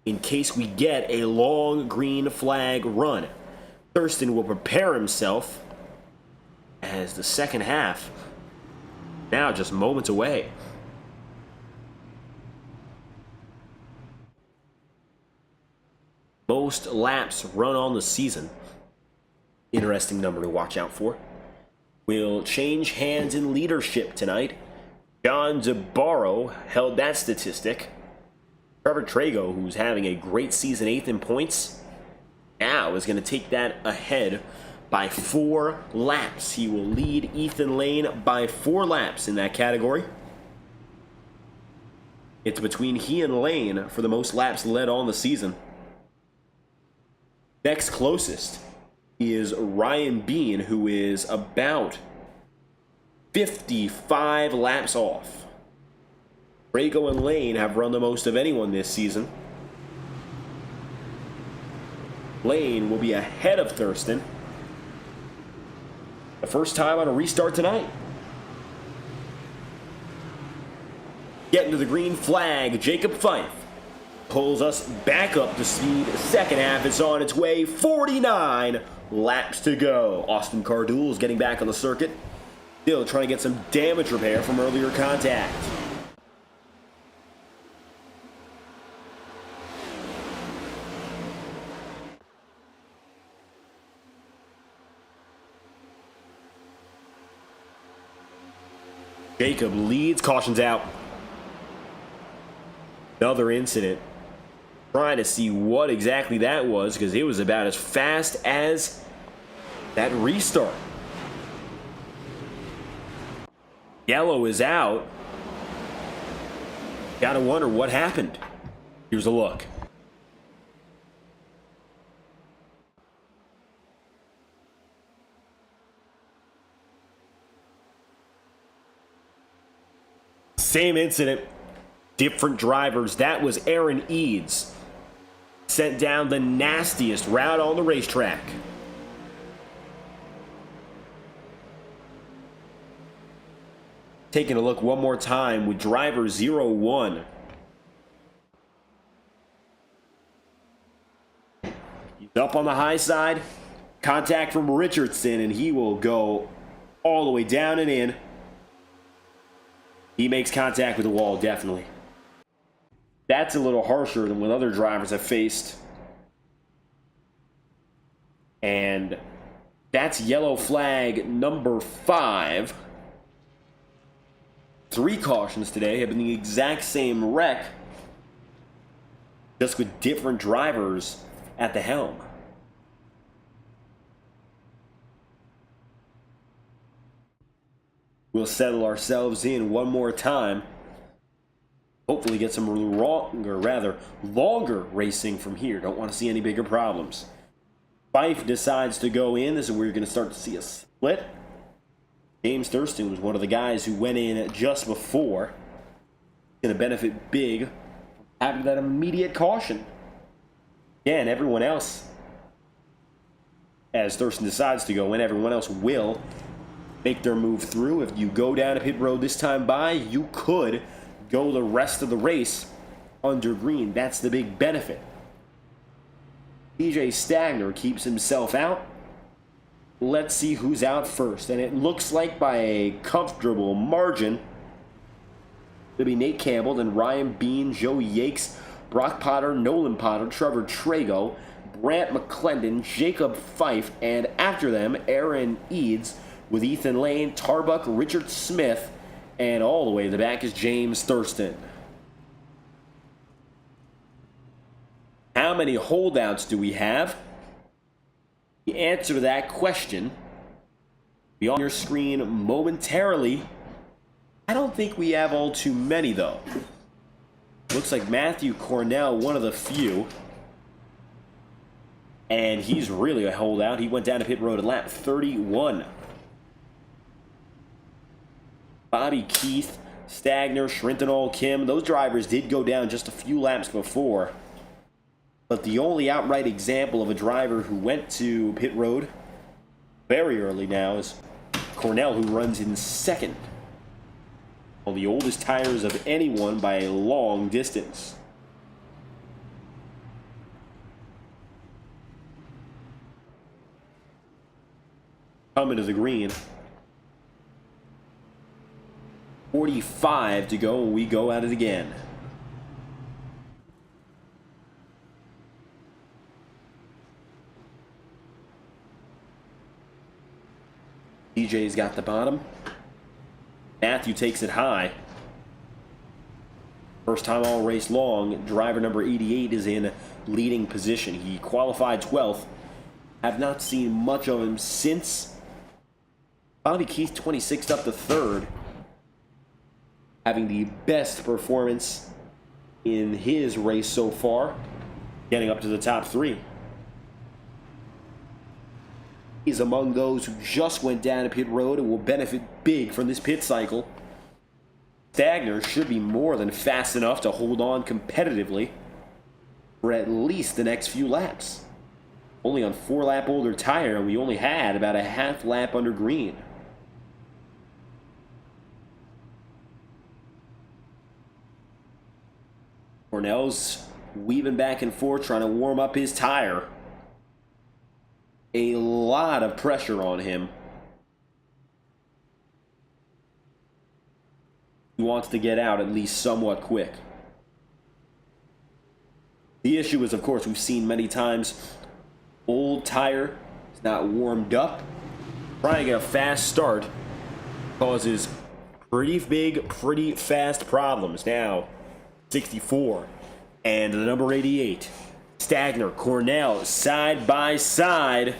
in case we get a long green flag run. Thurston will prepare himself as the second half Now just moments away. Most laps run on the season. Interesting number to watch out for. Will change hands in leadership tonight. John DeBarro held that statistic. Trevor Trago, who's having a great season, 8th in points, now is going to take that ahead by 4 laps. He will lead Ethan Lane by 4 laps in that category. It's between he and Lane for the most laps led on the season. Next closest is Ryan Bean, who is about 55 laps off. Trago and Lane have run the most of anyone this season. Lane will be ahead of Thurston. The first time on a restart tonight. Getting to the green flag, Jacob Fife pulls us back up to speed. Second half is on its way. 49 laps to go. Austin Cardule is getting back on the circuit. Still trying to get some damage repair from earlier contact. Jacob leads, cautions out. Another incident. Trying to see what exactly that was, because it was about as fast as that restart. Yellow is out. Gotta wonder what happened. Here's a look. Same incident, different drivers. That was Aaron Eads. Sent down the nastiest route on the racetrack. Taking a look one more time with driver 01. He's up on the high side. Contact from Richardson, and he will go all the way down and in. He makes contact with the wall, definitely. That's a little harsher than what other drivers have faced. And that's yellow flag number 5. 3 cautions today have been the exact same wreck, just with different drivers at the helm. We'll settle ourselves in one more time. Hopefully get some longer racing from here. Don't want to see any bigger problems. Fife decides to go in. This is where you're going to start to see a split. James Thurston was one of the guys who went in just before. Going to benefit big from having that immediate caution. Again, everyone else, as Thurston decides to go in, everyone else will make their move through. If you go down a pit road this time by, you could go the rest of the race under green. That's the big benefit. PJ Stagner keeps himself out. Let's see who's out first. And it looks like by a comfortable margin, it'll be Nate Campbell, then Ryan Bean, Joe Yakes, Brock Potter, Nolan Potter, Trevor Trago, Brant McClendon, Jacob Fife, and after them, Aaron Eads, with Ethan Lane, Tarbuck, Richard Smith, and all the way to the back is James Thurston. How many holdouts do we have? The answer to that question will be on your screen momentarily. I don't think we have all too many, though. Looks like Matthew Cornell, one of the few. And he's really a holdout. He went down to pit road at lap 31. Bobby Keith, Stagner, Shrintenall, Kim, those drivers did go down just a few laps before. But the only outright example of a driver who went to pit road very early now is Cornell, who runs in second. Well, the oldest tires of anyone by a long distance. Coming to the green. 45 to go, and we go at it again. DJ's got the bottom. Matthew takes it high. First time all race long, driver number 88 is in leading position. He qualified 12th. Have not seen much of him since. Bobby Keith 26th up to 3rd. Having the best performance in his race so far. Getting up to the top 3. He's among those who just went down a pit road and will benefit big from this pit cycle. Stagner should be more than fast enough to hold on competitively for at least the next few laps. Only on 4-lap older tire, and we only had about a half lap under green. Cornell's weaving back and forth trying to warm up his tire. A lot of pressure on him. He wants to get out at least somewhat quick. The issue is, of course, we've seen many times, old tire is not warmed up. Trying to get a fast start causes pretty big, pretty fast problems. Now, 64 and the number 88. Stagner, Cornell, side by side.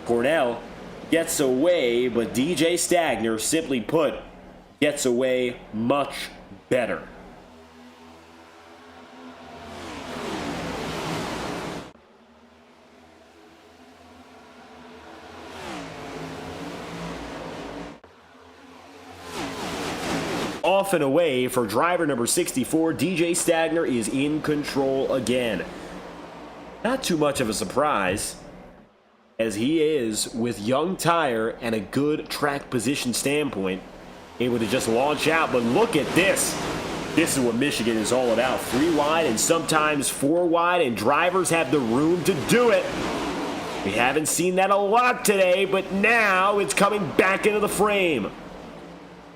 Cornell gets away, but DJ Stagner, simply put, gets away much better. Off and away for driver number 64, DJ Stagner is in control again. Not too much of a surprise, as he is, with young tire and a good track position standpoint, able to just launch out. But look at this. This is what Michigan is all about. 3 wide and sometimes 4 wide, and drivers have the room to do it. We haven't seen that a lot today, but now it's coming back into the frame.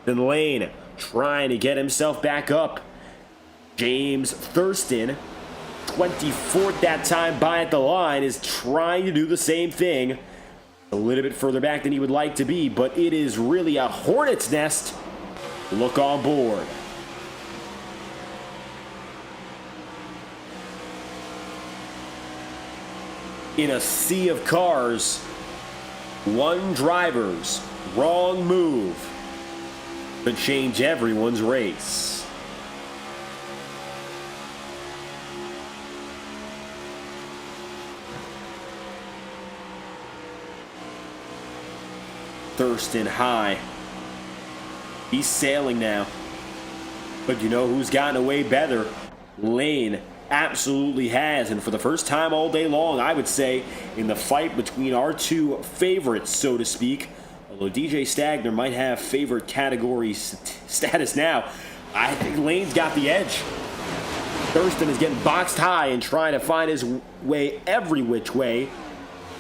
Then Lane trying to get himself back up. James Thurston, 24th that time by at the line, is trying to do the same thing. A little bit further back than he would like to be, but it is really a hornet's nest. Look on board. In a sea of cars, one driver's wrong move could change everyone's race. Thurston high. He's sailing now. But you know who's gotten away better? Lane absolutely has. And for the first time all day long, I would say, in the fight between our two favorites, so to speak, although DJ Stagner might have favorite category status now, I think Lane's got the edge. Thurston is getting boxed high and trying to find his way every which way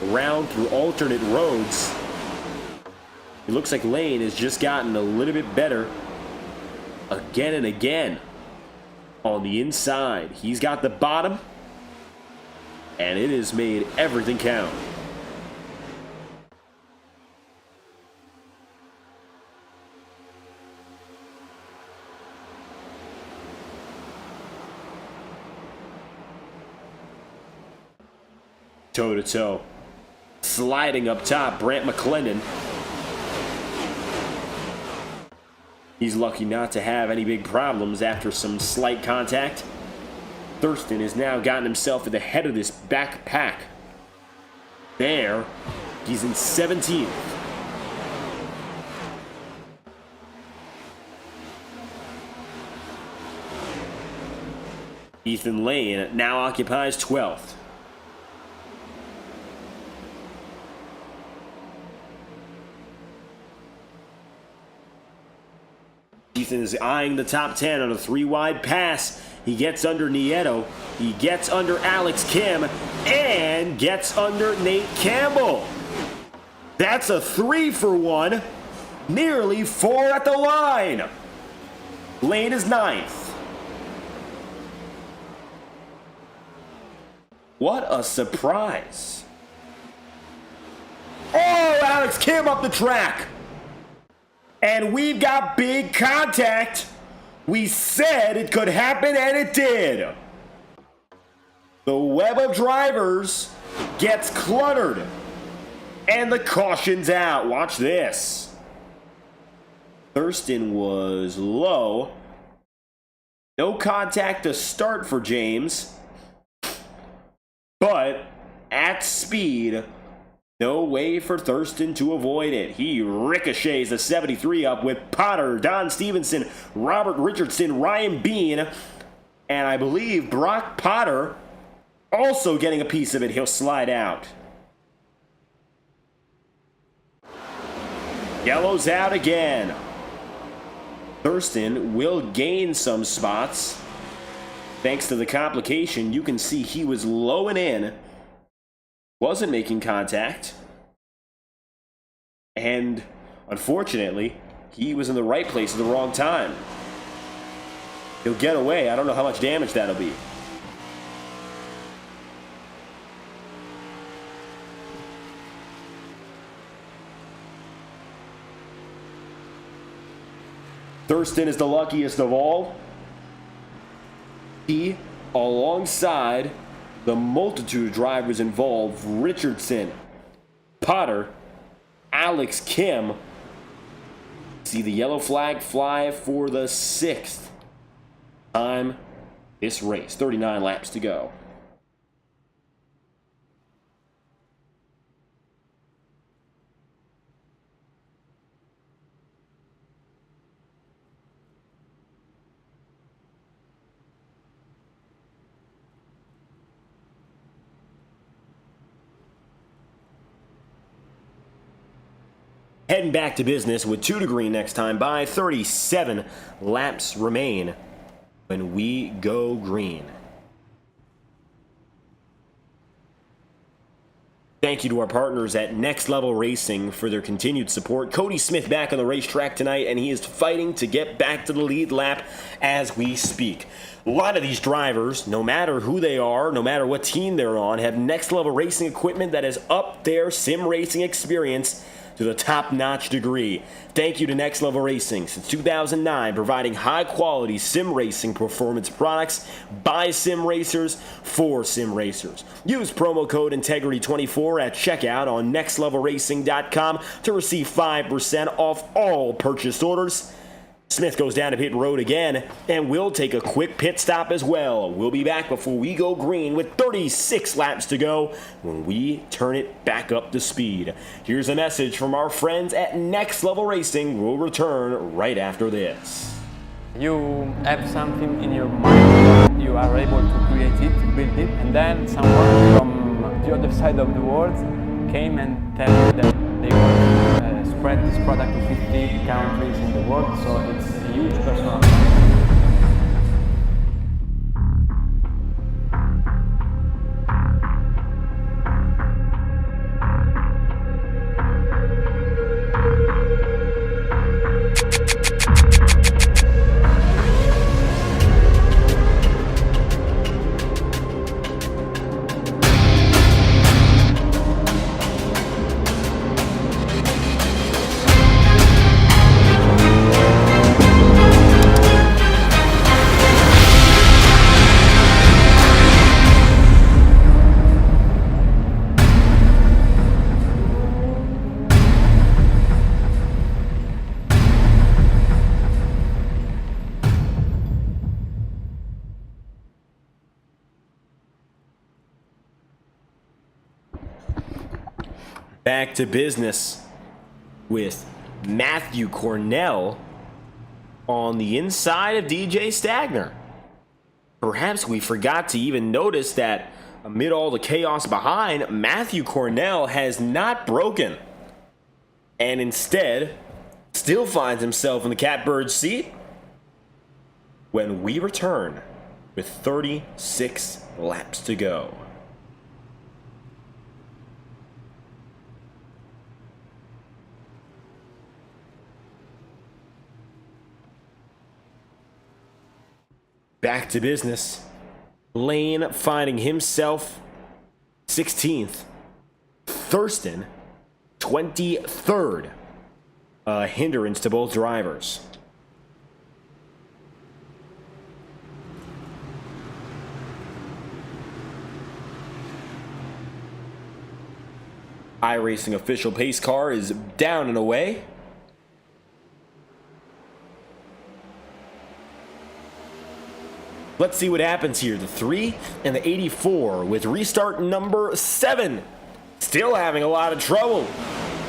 around through alternate roads. It looks like Lane has just gotten a little bit better again and again on the inside. He's got the bottom, and it has made everything count. Toe-to-toe. Sliding up top, Brant McClendon. He's lucky not to have any big problems after some slight contact. Thurston has now gotten himself at the head of this back pack. There, he's in 17th. Ethan Lane now occupies 12th. Ethan is eyeing the top 10 on a 3-wide pass. He gets under Nieto. He gets under Alex Kim and gets under Nate Campbell. That's a 3 for 1. Nearly 4 at the line. Lane is 9th. What a surprise. Oh, Alex Kim up the track. And we've got big contact. We said it could happen, and it did. The web of drivers gets cluttered. And the caution's out. Watch this. Thurston was low. No contact to start for James. But at speed, no way for Thurston to avoid it. He ricochets the 73 up with Potter, Don Stevenson, Robert Richardson, Ryan Bean, and I believe Brock Potter also getting a piece of it. He'll slide out. Yellow's out again. Thurston will gain some spots. Thanks to the complication, you can see he was low and in. Wasn't making contact. And unfortunately, he was in the right place at the wrong time. He'll get away. I don't know how much damage that'll be. Thurston is the luckiest of all. He, alongside the multitude of drivers involved, Richardson, Potter, Alex Kim, see the yellow flag fly for the 6th time this race. 39 laps to go. Heading back to business with 2 to green next time by 37 laps remain when we go green. Thank you to our partners at Next Level Racing for their continued support. Cody Smith back on the racetrack tonight, and he is fighting to get back to the lead lap as we speak. A lot of these drivers, no matter who they are, no matter what team they're on, have Next Level Racing equipment that has upped their sim racing experience to the top-notch degree. Thank you to Next Level Racing since 2009, providing high-quality sim racing performance products by sim racers for sim racers. Use promo code INTEGRITY24 at checkout on nextlevelracing.com to receive 5% off all purchased orders. Smith goes down to pit road again, and we'll take a quick pit stop as well. We'll be back before we go green with 36 laps to go when we turn it back up to speed. Here's a message from our friends at Next Level Racing. We'll return right after this. You have something in your mind, you are able to create it, build it, and then someone from the other side of the world came and tell you that they want to spread this product to 50 countries in the world, so it's a huge personal account. Back to business with Matthew Cornell on the inside of DJ Stagner. Perhaps we forgot to even notice that amid all the chaos behind, Matthew Cornell has not broken and instead still finds himself in the catbird seat when we return with 36 laps to go. Back to business. Lane finding himself 16th. Thurston 23rd. A hindrance to both drivers. iRacing official pace car is down and away. Let's see what happens here. The 3 and the 84 with restart number 7. Still having a lot of trouble.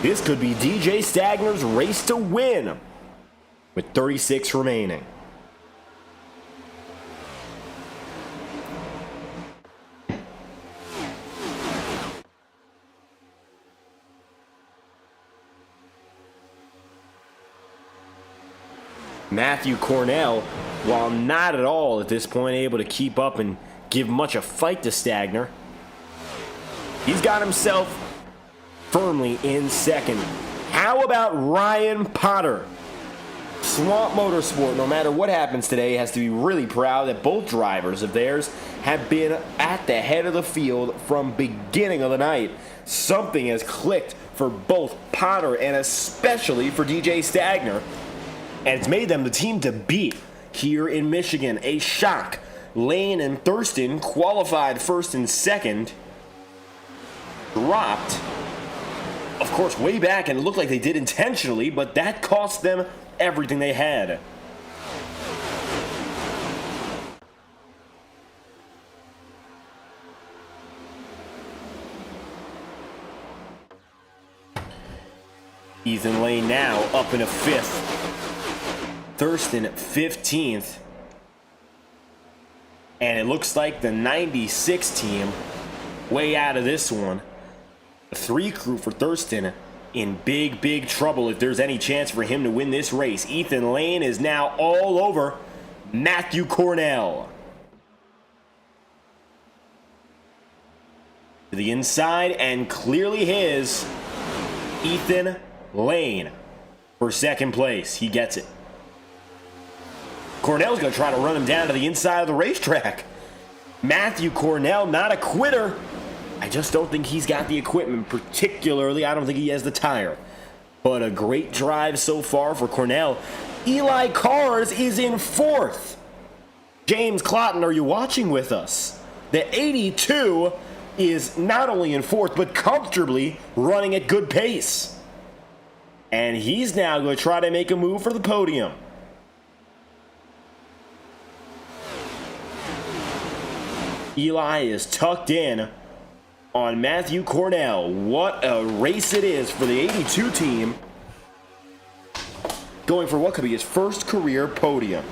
This could be DJ Stagner's race to win with 36 remaining. Matthew Cornell, while not at all at this point able to keep up and give much a fight to Stagner, he's got himself firmly in second. How about Ryan Potter? Swamp Motorsport, no matter what happens today, has to be really proud that both drivers of theirs have been at the head of the field from beginning of the night. Something has clicked for both Potter and especially for DJ Stagner, and it's made them the team to beat here in Michigan. A shock. Lane and Thurston qualified first and second. Dropped, of course, way back, and it looked like they did intentionally, but that cost them everything they had. Ethan Lane now up in a 5th. Thurston 15th. And it looks like the 96 team way out of this one. The 3 crew for Thurston in big trouble if there's any chance for him to win this race. Ethan Lane is now all over Matthew Cornell. To the inside and clearly his. Ethan Lane for second place. He gets it. Cornell's going to try to run him down to the inside of the racetrack. Matthew Cornell, not a quitter. I just don't think he's got the equipment, particularly I don't think he has the tire. But a great drive so far for Cornell. Eli Cars is in 4th. James Clotton, are you watching with us? The 82 is not only in 4th, but comfortably running at good pace. And he's now going to try to make a move for the podium. Eli is tucked in on Matthew Cornell. What a race it is for the 82 team. Going for what could be his first career podium.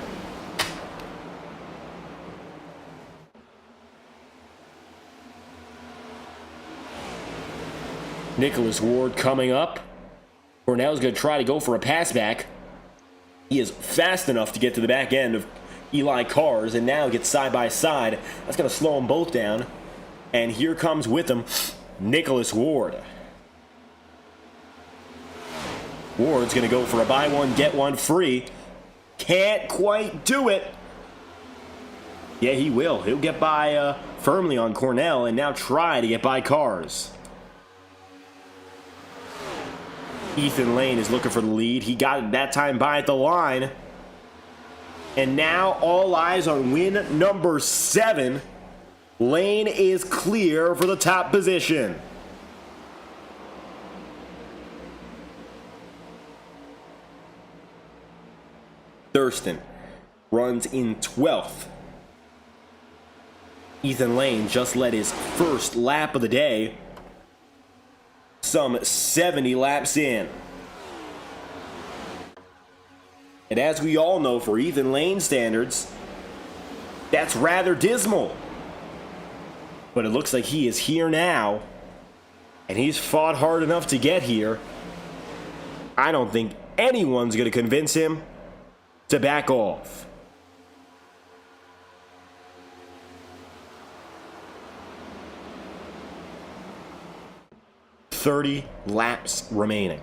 Nicholas Ward coming up. Cornell's going to try to go for a pass back. He is fast enough to get to the back end of Eli Cars and now gets side by side. That's going to slow them both down. And here comes with him Nicholas Ward. Ward's going to go for a buy one, get one free. Can't quite do it. Yeah, he will. He'll get by firmly on Cornell and now try to get by Cars. Ethan Lane is looking for the lead. He got it that time by at the line. And now all eyes on win number 7. Lane is clear for the top position. Thurston runs in 12th. Ethan Lane just led his first lap of the day. Some 70 laps in. And as we all know, for Ethan Lane standards, that's rather dismal. But it looks like he is here now, and he's fought hard enough to get here. I don't think anyone's going to convince him to back off. "30 laps remaining."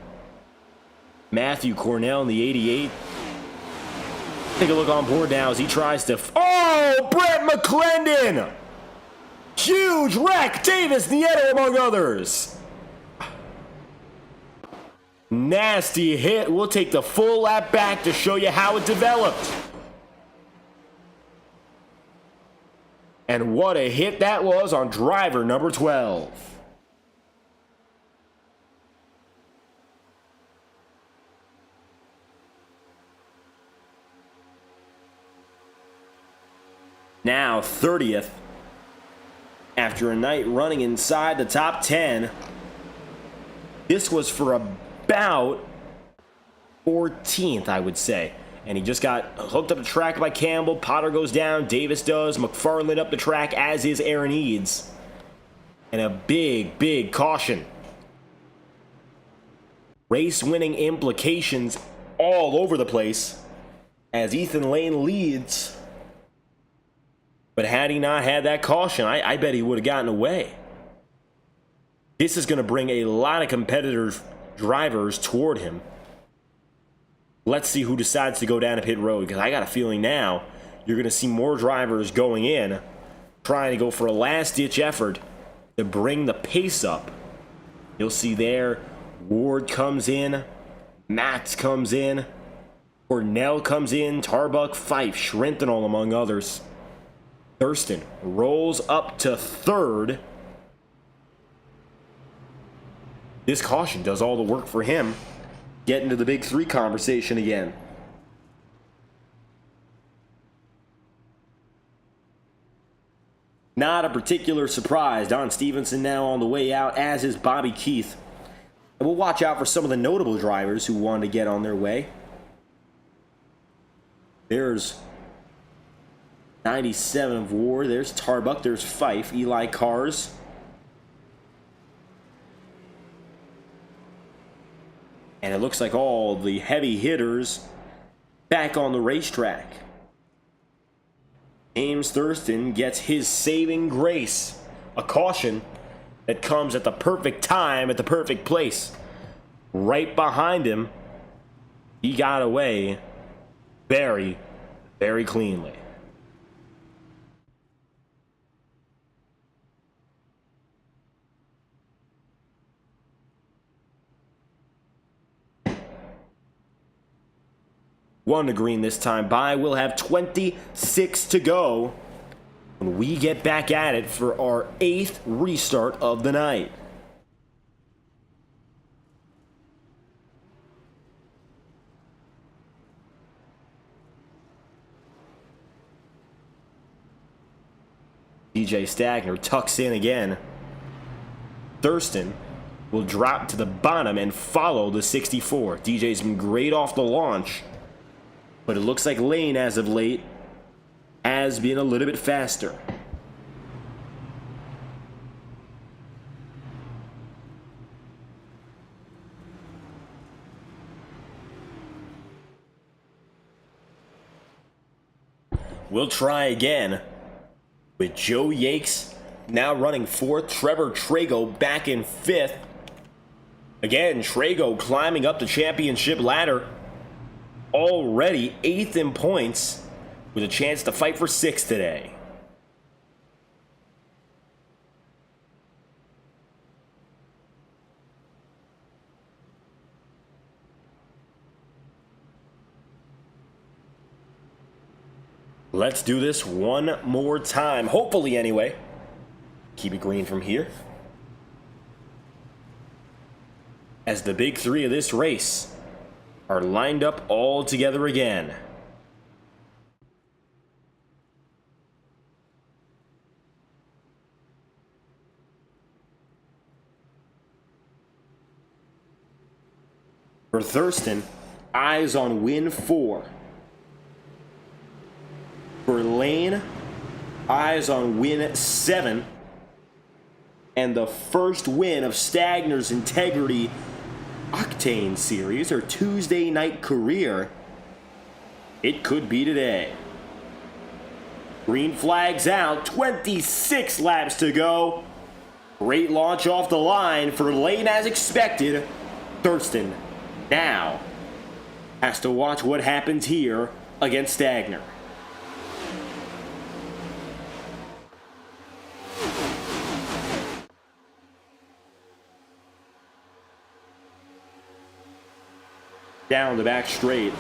Matthew Cornell in the 88. Take a look on board now as he tries to... Oh! Oh, Brett McClendon! Huge wreck! Davis Nieto among others. Nasty hit. We'll take the full lap back to show you how it developed. And what a hit that was on driver number 12. Now 30th. After a night running inside the top 10. This was for about 14th, I would say. And he just got hooked up the track by Campbell. Potter goes down. Davis does. McFarland up the track, as is Aaron Eads. And a big, big caution. Race-winning implications all over the place as Ethan Lane leads. But had he not had that caution, I bet he would have gotten away. This is going to bring a lot of competitive drivers toward him. Let's see who decides to go down a pit road, because I got a feeling now you're going to see more drivers going in, trying to go for a last-ditch effort to bring the pace up. You'll see there, Ward comes in, Max comes in, Cornell comes in, Tarbuck, Fife, Schrentenall among others. Thurston rolls up to third. This caution does all the work for him. Get into the big three conversation again. Not a particular surprise. Don Stevenson now on the way out, as is Bobby Keith. And we'll watch out for some of the notable drivers who want to get on their way. There's 97 of Ward. There's Tarbuck. There's Fife. Eli Cars. And it looks like all the heavy hitters back on the racetrack. James Thurston gets his saving grace. A caution that comes at the perfect time, at the perfect place. Right behind him, he got away very, very cleanly. One to green this time by. We'll have 26 to go when we get back at it for our 8th restart of the night. DJ Stagner tucks in again. Thurston will drop to the bottom and follow the 64. DJ's been great off the launch, but it looks like Lane, as of late, has been a little bit faster. We'll try again with Joe Yakes now running 4th. Trevor Trago back in 5th. Again, Trago climbing up the championship ladder. Already 8th in points with a chance to fight for 6th today. Let's do this one more time. Hopefully, anyway. Keep it green from here. As the big three of this race are lined up all together again. For Thurston, eyes on win 4. For Lane, eyes on win 7. And the first win of Stagner's Integrity Octane Series, or Tuesday night career. It could be today. Green flags out, 26 laps to go. Great launch off the line for Lane as expected. Thurston now has to watch what happens here against Stagner. down the back straight.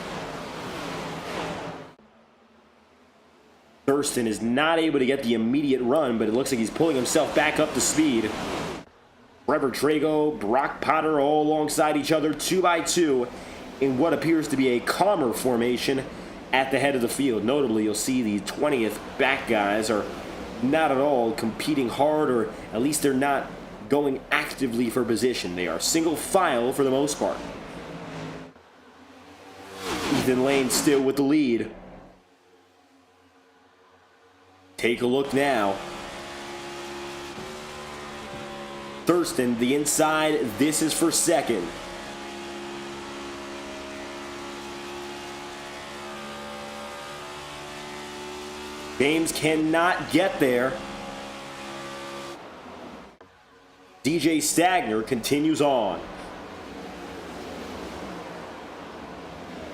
Thurston is not able to get the immediate run, but it looks like he's pulling himself back up to speed. Trevor Trago, Brock Potter all alongside each other, 2 by 2, in what appears to be a calmer formation at the head of the field. Notably, you'll see the 20th back guys are not at all competing hard, or at least they're not going actively for position. They are single file for the most part. Ethan Lane still with the lead. Take a look now. Thurston, the inside, this is for second. James cannot get there. DJ Stagner continues on.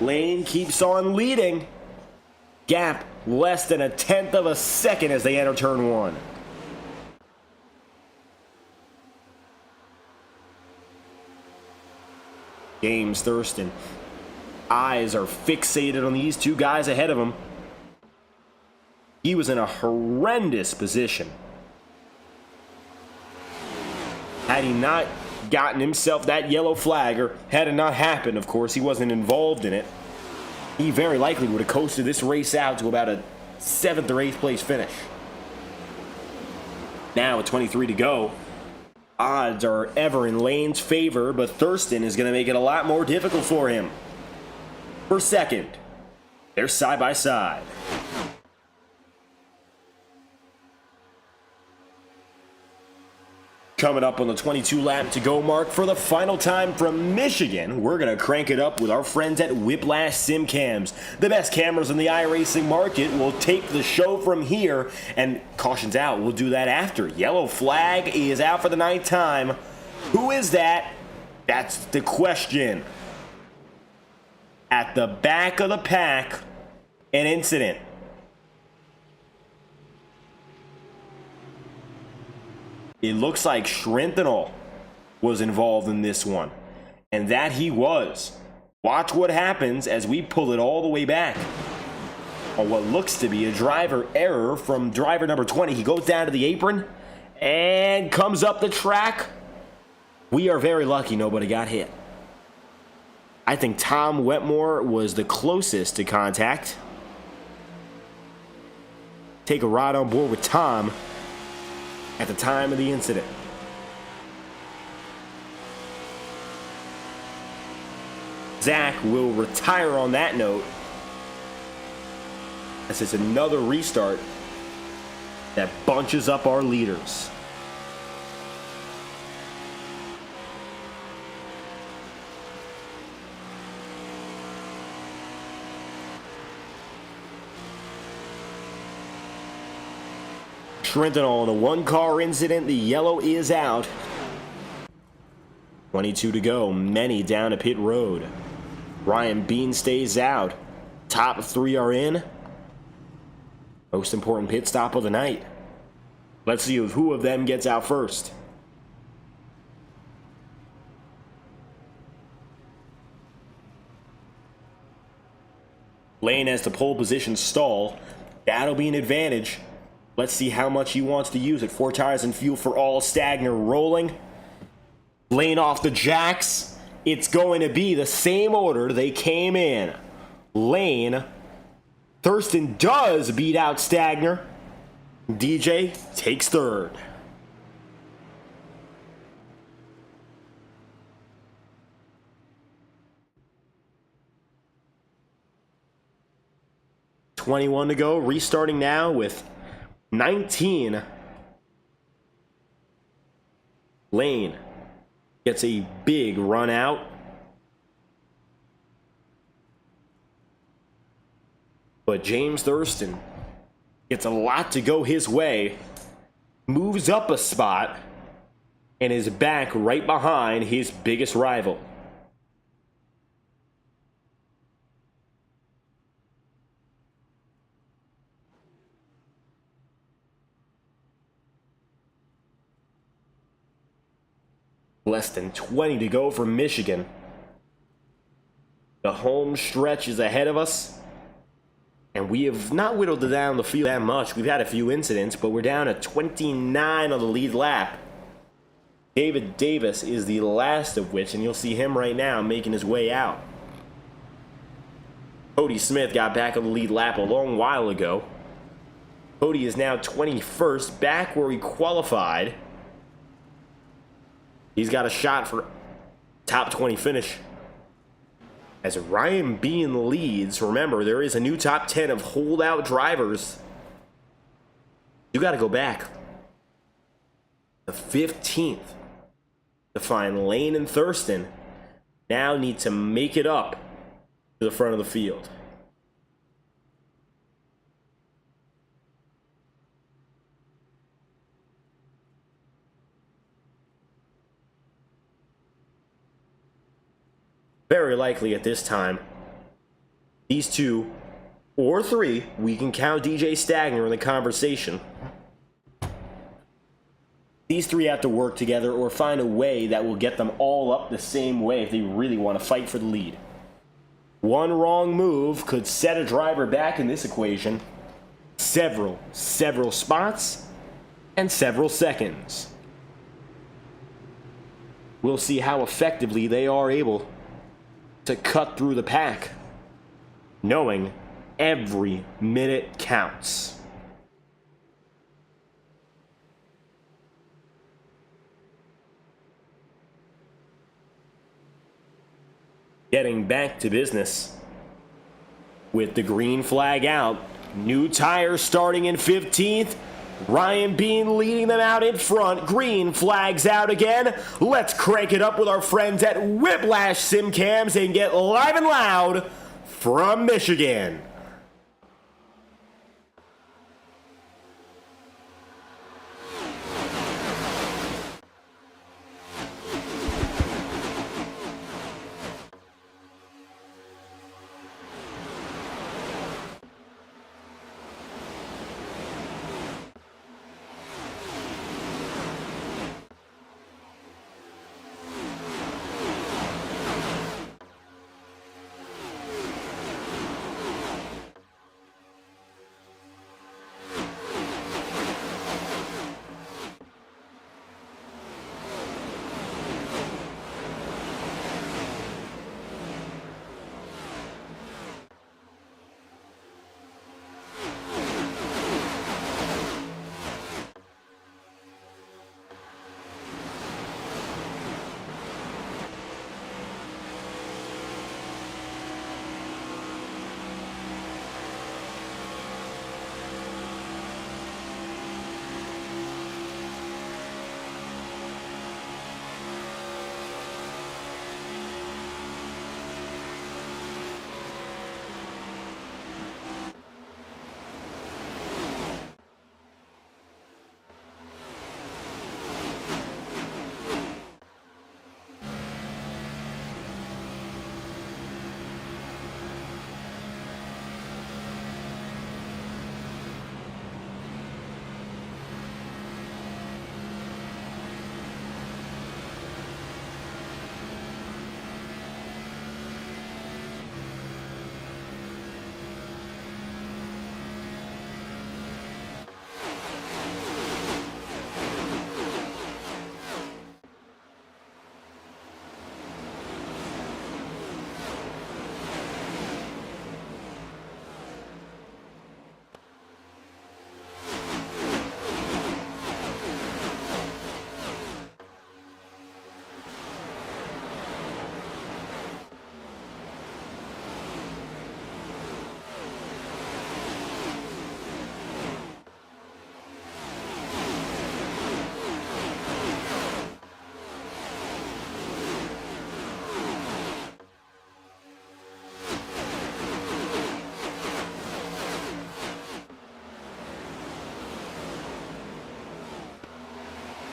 Lane keeps on leading. Gap less than 1/10 of a second as they enter turn 1. James Thurston. Eyes are fixated on these two guys ahead of him. He was in a horrendous position. Had he not gotten himself that yellow flag, or had it not happened, of course, he wasn't involved in it, he very likely would have coasted this race out to about a 7th or 8th place finish. Now with 23 to go, odds are ever in Lane's favor, but Thurston is going to make it a lot more difficult for him. For second, they're side by side. Coming up on the 22 lap to go mark for the final time from Michigan, we're going to crank it up with our friends at Whiplash Sim Cams. The best cameras in the iRacing market. Will take the show from here, and caution's out, we'll do that after. Yellow flag is out for the 9th time. Who is that? That's the question. At the back of the pack, an incident. It looks like Schrentenal was involved in this one, and that he was. Watch what happens as we pull it all the way back on what looks to be a driver error from driver number 20. He goes down to the apron and comes up the track. We are very lucky nobody got hit. I think Tom Wetmore was the closest to contact. Take a ride on board with Tom at the time of the incident. Zach will retire on that note, as it's another restart that bunches up our leaders. Trenton in a one-car incident. The yellow is out. 22 to go. Many down to pit road. Ryan Bean stays out. Top 3 are in. Most important pit stop of the night. Let's see who of them gets out first. Lane has the pole position stall. That'll be an advantage. Let's see how much he wants to use it. 4 tires and fuel for all. Stagner rolling. Lane off the jacks. It's going to be the same order they came in. Lane. Thurston does beat out Stagner. DJ takes 3rd. $21 to go. Restarting now with 19. Lane gets a big run out. But James Thurston gets a lot to go his way. Moves up a spot and is back right behind his biggest rival. Less than 20 to go for Michigan. The home stretch is ahead of us. And we have not whittled down the field that much. We've had a few incidents, but we're down to 29 on the lead lap. David Davis is the last of which, and you'll see him right now making his way out. Cody Smith got back on the lead lap a long while ago. Cody is now 21st, back where he qualified. He's got a shot for top 20 finish. As Ryan Bean leads, remember, there is a new top 10 of holdout drivers. You got to go back. The 15th to find Lane and Thurston now need to make it up to the front of the field. Very likely at this time, these two or three, we can count DJ Stagner in the conversation. These three have to work together or find a way that will get them all up the same way if they really want to fight for the lead. One wrong move could set a driver back in this equation several spots and several seconds. We'll see how effectively they are able to cut through the pack, knowing every minute counts. Getting back to business with the green flag out, new tires starting in 15th. Ryan Bean leading them out in front. Green flags out again. Let's crank it up with our friends at Whiplash Simcams and get live and loud from Michigan.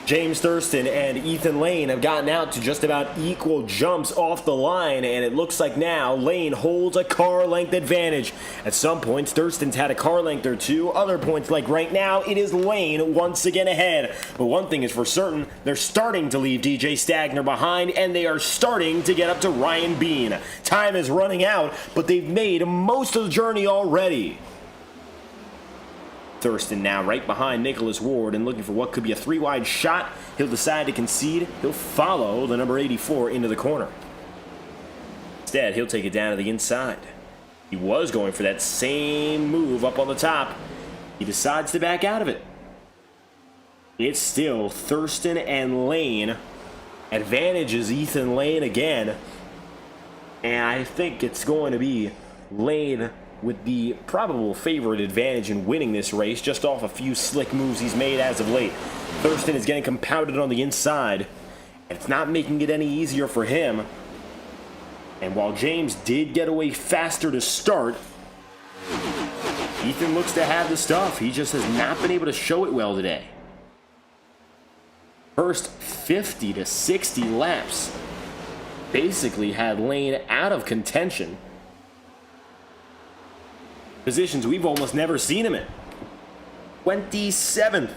James Thurston and Ethan Lane have gotten out to just about equal jumps off the line, and it looks like now Lane holds a car length advantage. At some points, Thurston's had a car length or two. Other points, like right now, it is Lane once again ahead. But one thing is for certain, they're starting to leave DJ Stagner behind, and they are starting to get up to Ryan Bean. Time is running out, but they've made most of the journey already. Thurston now right behind Nicholas Ward and looking for what could be a 3-wide shot. He'll decide to concede. He'll follow the number 84 into the corner. Instead, he'll take it down to the inside. He was going for that same move up on the top. He decides to back out of it. It's still Thurston and Lane. Advantage is Ethan Lane again. And I think it's going to be Lane with the probable favorite advantage in winning this race, just off a few slick moves he's made as of late. Thurston is getting compounded on the inside, and it's not making it any easier for him. And while James did get away faster to start, Ethan looks to have the stuff. He just has not been able to show it well today. First 50 to 60 laps basically had Lane out of contention. Positions we've almost never seen him in. 27th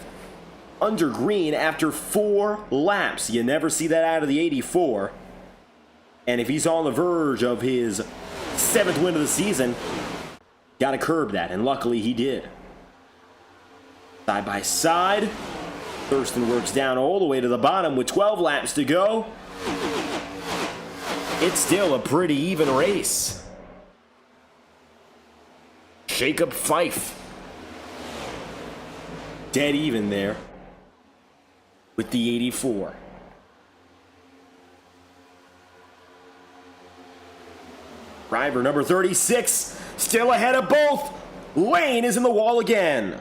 under green after 4 laps. You never see that out of the 84. And if he's on the verge of his 7th win of the season, gotta curb that, and luckily he did. Side by side, Thurston works down all the way to the bottom with 12 laps to go. It's still a pretty even race. Jacob Fife, dead even there with the 84. Driver number 36, still ahead of both. Lane is in the wall again.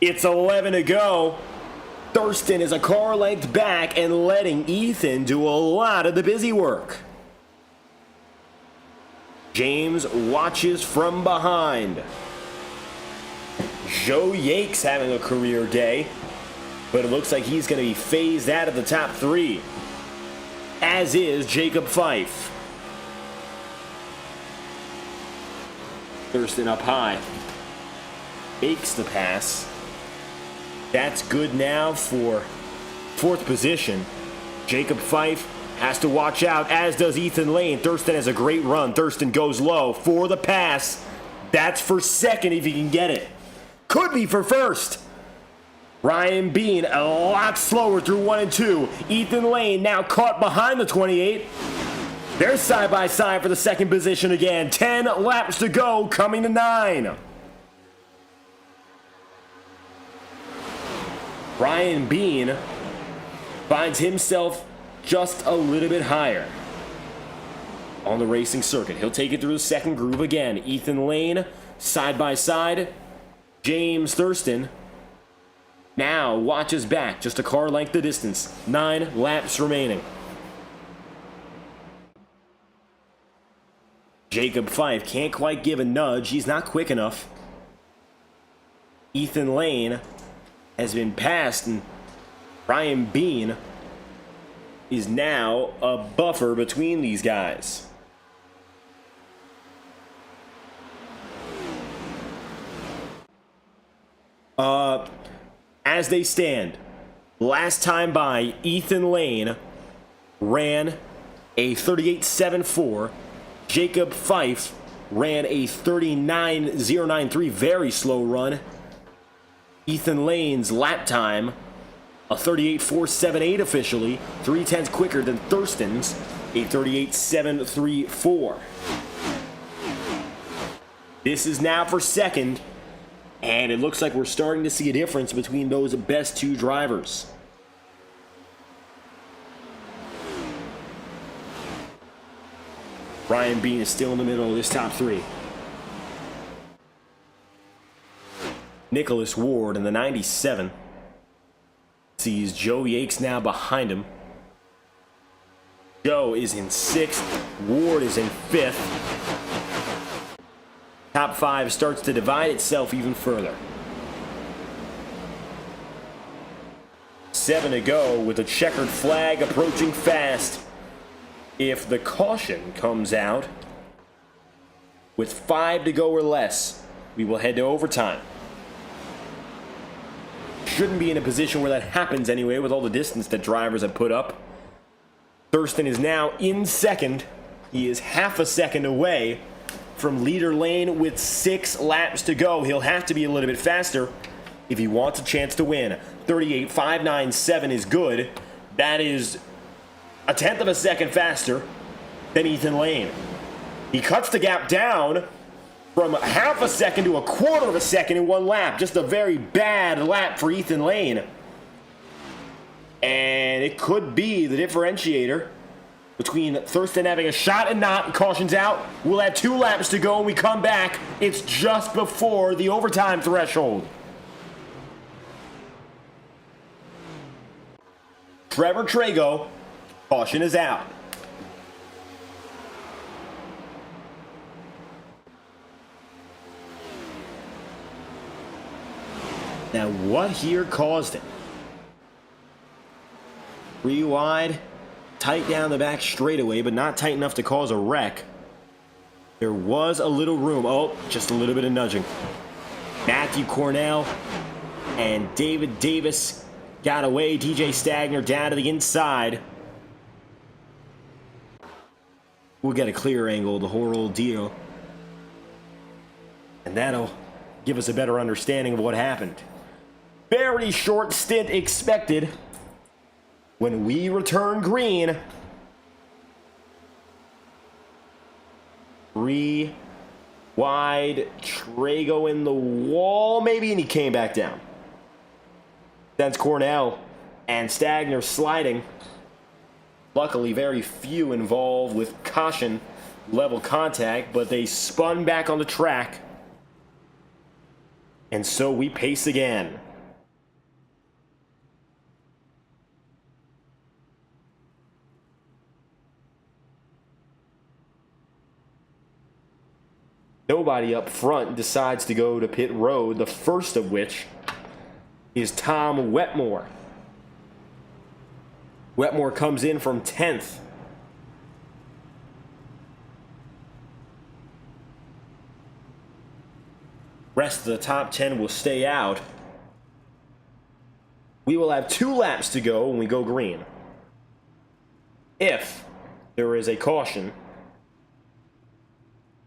It's 11 to go. Thurston is a car length back and letting Ethan do a lot of the busy work. James watches from behind. Joe Yates having a career day, but it looks like he's going to be phased out of the top 3, as is Jacob Fife. Thurston up high, makes the pass. That's good now for 4th position. Jacob Fife has to watch out, as does Ethan Lane. Thurston has a great run. Thurston goes low for the pass. That's for 2nd if he can get it. Could be for 1st. Ryan Bean a lot slower through 1 and 2. Ethan Lane now caught behind the 28. They're side by side for the 2nd position again. 10 laps to go, coming to 9. Ryan Bean finds himself just a little bit higher on the racing circuit. He'll take it through the 2nd groove again. Ethan Lane, side by side. James Thurston now watches back, just a car length of distance. 9 laps remaining. Jacob Fife can't quite give a nudge. He's not quick enough. Ethan Lane has been passed, and Ryan Bean is now a buffer between these guys. As they stand, last time by, Ethan Lane ran a 38.74. Jacob Fife ran a 39.093, very slow run. Ethan Lane's lap time, a 38.478 officially, 0.3 quicker than Thurston's, a 38.734. This is now for 2nd, and it looks like we're starting to see a difference between those best 2 drivers. Ryan Bean is still in the middle of this top 3. Nicholas Ward in the 97 sees Joe Yates now behind him. Joe is in 6th. Ward is in 5th. Top 5 starts to divide itself even further. 7 to go with a checkered flag approaching fast. If the caution comes out with 5 to go or less, we will head to overtime. Shouldn't be in a position where that happens anyway with all the distance that drivers have put up. Thurston is now in 2nd. He is half a second away from leader lane with 6 laps to go. He'll have to be a little bit faster if he wants a chance to win. 38.597 is good. That is a 1/10 of a second faster than Ethan Lane. He cuts the gap down from half a second to a 1/4 of a second in 1 lap. Just a very bad lap for Ethan Lane. And it could be the differentiator between Thurston having a shot and not. Caution's out. We'll have 2 laps to go when we come back. It's just before the overtime threshold. Trevor Trago, caution is out. Now, what here caused it? 3 wide, tight down the back straightaway, but not tight enough to cause a wreck. There was a little room. Oh, just a little bit of nudging. Matthew Cornell and David Davis got away. DJ Stagner down to the inside. We'll get a clear angle of the whole deal. And that'll give us a better understanding of what happened. Very short stint expected. When we return green, 3 wide, Trago in the wall maybe, and he came back down. That's Cornell and Stagner sliding. Luckily, very few involved with caution level contact, but they spun back on the track. And so we pace again. Nobody up front decides to go to pit road, the first of which is Tom Wetmore. Wetmore comes in from 10th. Rest of the top 10 will stay out. We will have 2 laps to go when we go green. If there is a caution,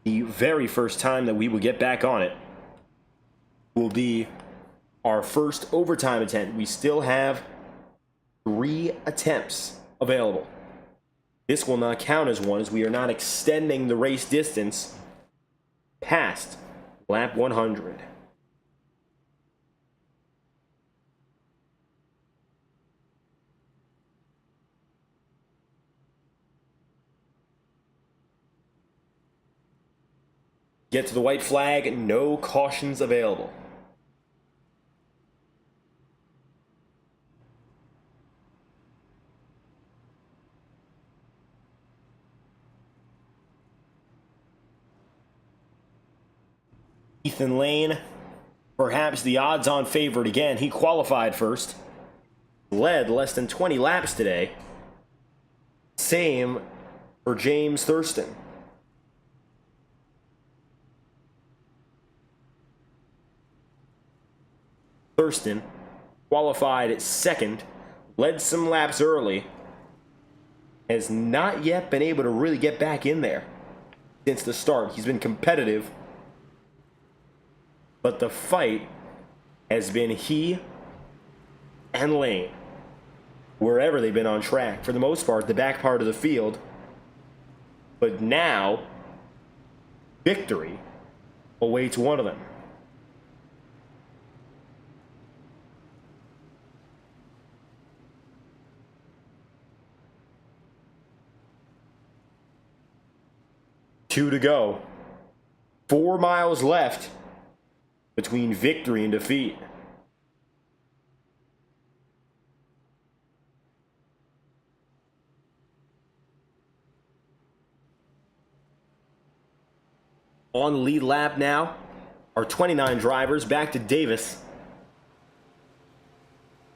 the very first time that we will get back on it will be our first overtime attempt. We still have 3 attempts available. This will not count as one, as we are not extending the race distance past lap 100. Get to the white flag, no cautions available. Ethan Lane, perhaps the odds-on favorite again. He qualified first. Led less than 20 laps today. Same for James Thurston. Thurston qualified at 2nd, led some laps early, has not yet been able to really get back in there since the start. He's been competitive, but the fight has been he and Lane, wherever they've been on track. For the most part, the back part of the field. But now, victory awaits one of them. Two to go. 4 miles left between victory and defeat. On the lead lap now are 29 drivers. Back to Davis,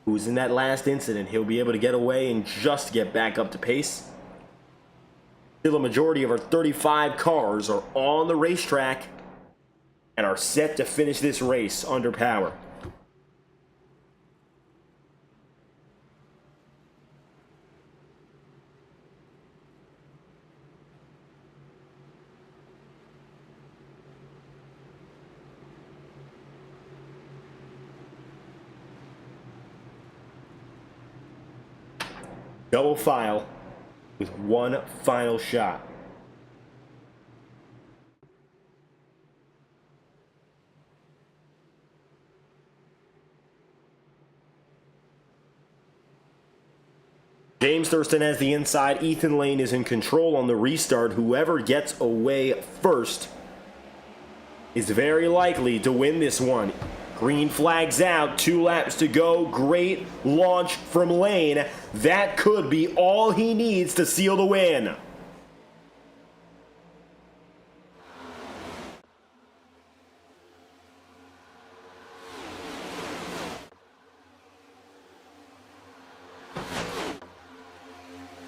who's in that last incident. He'll be able to get away and just get back up to pace. Still, a majority of our 35 cars are on the racetrack and are set to finish this race under power. Double file with one final shot. James Thurston has the inside. Ethan Lane is in control on the restart. Whoever gets away first is very likely to win this one. Green flags out, 2 laps to go. Great launch from Lane. That could be all he needs to seal the win.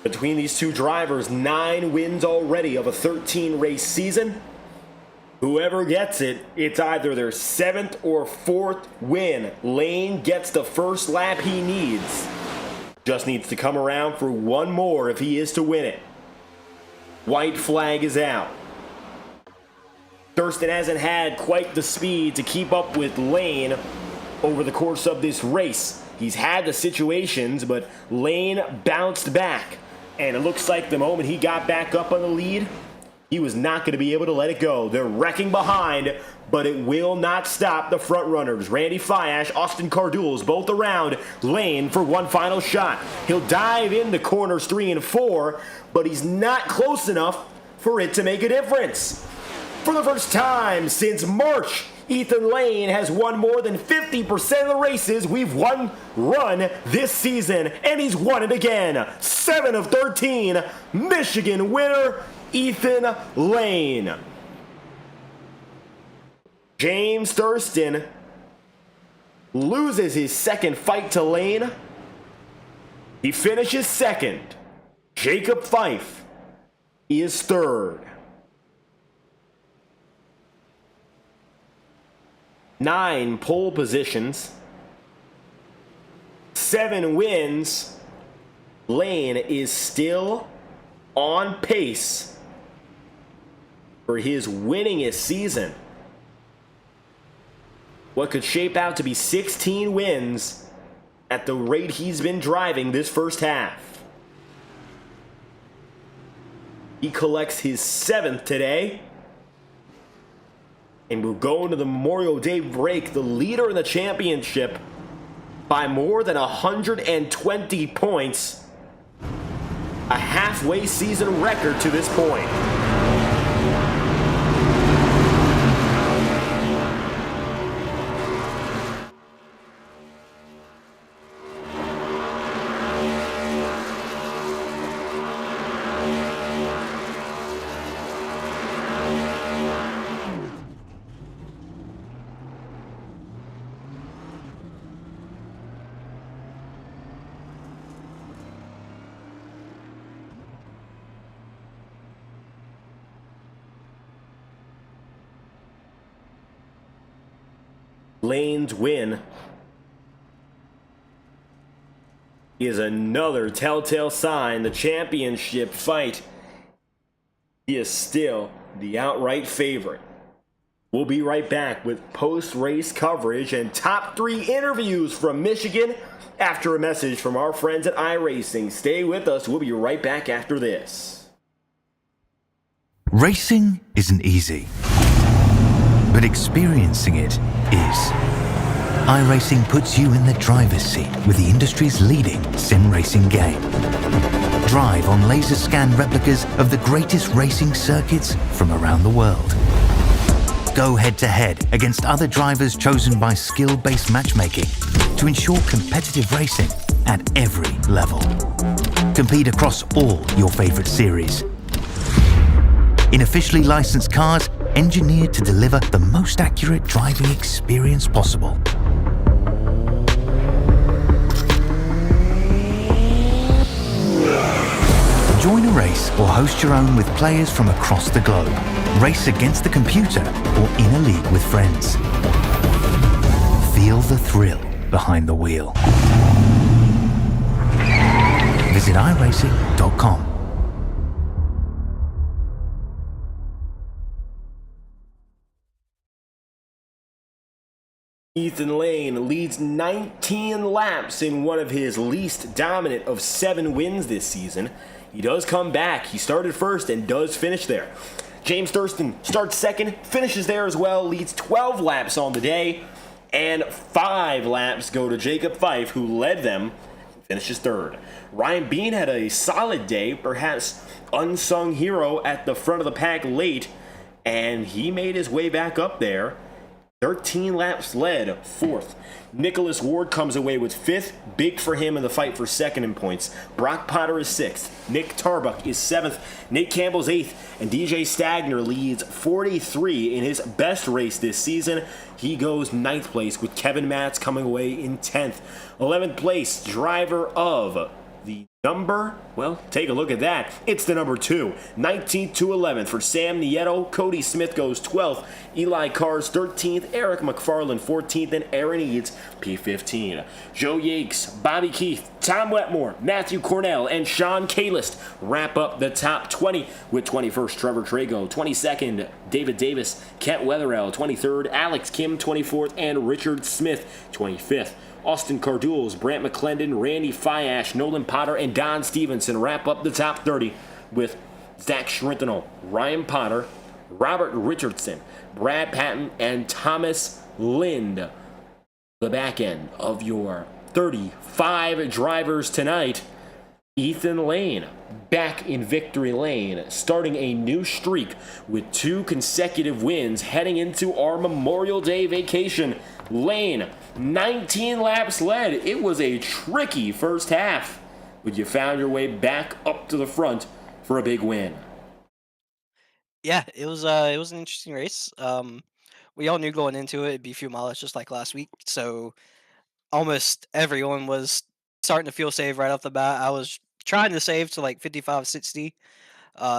Between these two drivers, 9 wins already of a 13 race season. Whoever gets it, it's either their 7th or 4th win. Lane gets the first lap he needs. Just needs to come around for one more if he is to win it. White flag is out. Thurston hasn't had quite the speed to keep up with Lane over the course of this race. He's had the situations, but Lane bounced back. And it looks like the moment he got back up on the lead, he was not going to be able to let it go. They're wrecking behind, but it will not stop the front runners. Randy Fiash, Austin Cardules, both around Lane for one final shot. He'll dive into corners 3 and 4, but he's not close enough for it to make a difference. For the first time since March, Ethan Lane has won more than 50% of the races we've run this season, and he's won it again. 7 of 13, Michigan winner, Ethan Lane. James Thurston loses his second fight to Lane. He finishes second. Jacob Fife is third. 9 pole positions, 7 wins. Lane is still on pace for his winningest season. What could shape out to be 16 wins at the rate he's been driving this first half. He collects his 7th today. And we'll go into the Memorial Day break, the leader in the championship by more than 120 points. A halfway season record to this point. Lane's win is another telltale sign the championship fight. He is still the outright favorite. We'll be right back with post-race coverage and top 3 interviews from Michigan after a message from our friends at iRacing. Stay with us. We'll be right back after this. Racing isn't easy, but experiencing it is. iRacing puts you in the driver's seat with the industry's leading sim racing game. Drive on laser scan replicas of the greatest racing circuits from around the world. Go head to head against other drivers chosen by skill-based matchmaking to ensure competitive racing at every level. Compete across all your favorite series. In officially licensed cars engineered to deliver the most accurate driving experience possible. Join a race or host your own with players from across the globe. Race against the computer or in a league with friends. Feel the thrill behind the wheel. Visit iRacing.com. Ethan Lane leads 19 laps in one of his least dominant of 7 wins this season. He does come back. He started first and does finish there. James Thurston starts second, finishes there as well, leads 12 laps on the day, and 5 laps go to Jacob Fife, who led them, finishes third. Ryan Bean had a solid day, perhaps unsung hero at the front of the pack late, and he made his way back up there. 13 laps led, fourth. Nicholas Ward comes away with fifth, big for him in the fight for second in points. Brock Potter is sixth. Nick Tarbuck is seventh. Nate Campbell's eighth, and DJ Stagner leads 43 in his best race this season. He goes ninth place, with Kevin Matz coming away in 10th. 11th place, driver of the number, well, take a look at that. It's the number 2, 19th to 11th for Sam Nieto. Cody Smith goes 12th. Eli Carr's 13th. Eric McFarland 14th. And Aaron Eads P15. Joe Yakes, Bobby Keith, Tom Wetmore, Matthew Cornell, and Sean Kalist wrap up the top 20 with 21st Trevor Trago, 22nd David Davis, Kent Wetherell 23rd, Alex Kim 24th, and Richard Smith 25th. Austin Cardules, Brant McClendon, Randy Fiash, Nolan Potter, and Don Stevenson wrap up the top 30 with Zach Schrintenel, Ryan Potter, Robert Richardson, Brad Patton, and Thomas Lind. The back end of your 35 drivers tonight. Ethan Lane back in victory lane, starting a new streak with 2 consecutive wins heading into our Memorial Day vacation. Lane, 19 laps led. It was a tricky first half, but you found your way back up to the front for a big win. Yeah, it was an interesting race. We all knew going into it it'd be a few miles just like last week, so almost everyone was starting to feel safe right off the bat. I was trying to save to like 55, 60,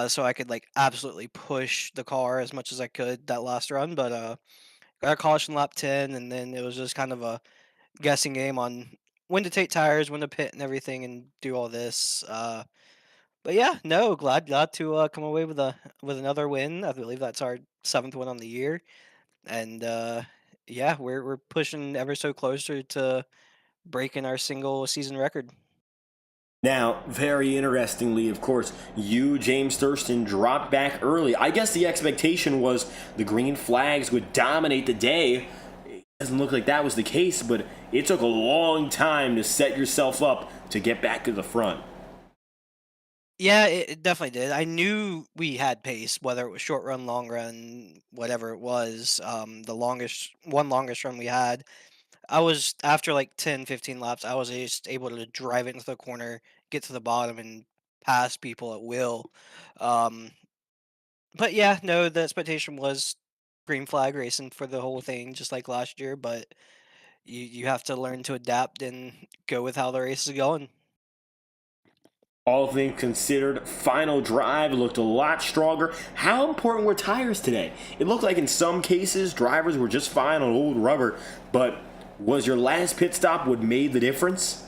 so I could like absolutely push the car as much as I could that last run, but got a caution lap 10, and then it was just kind of a guessing game on when to take tires, when to pit, and everything, and do all this. But yeah, no, glad to come away with another win. I believe that's our 7th win on the year, and yeah, we're pushing ever so closer to breaking our single season record. Now, very interestingly, of course, you, James Thurston, dropped back early. I guess the expectation was the green flags would dominate the day. It doesn't look like that was the case, but it took a long time to set yourself up to get back to the front. Yeah, it definitely did. I knew we had pace, whether it was short run, long run, whatever it was. The longest run we had, I was after like 10, 15 laps, I was just able to drive it into the corner, get to the bottom, and pass people at will. Um, but yeah, no, the expectation was green flag racing for the whole thing, just like last year. But you have to learn to adapt and go with how the race is going. All things considered, final drive looked a lot stronger. How important were tires today? It looked like in some cases drivers were just fine on old rubber, but was your last pit stop what made the difference?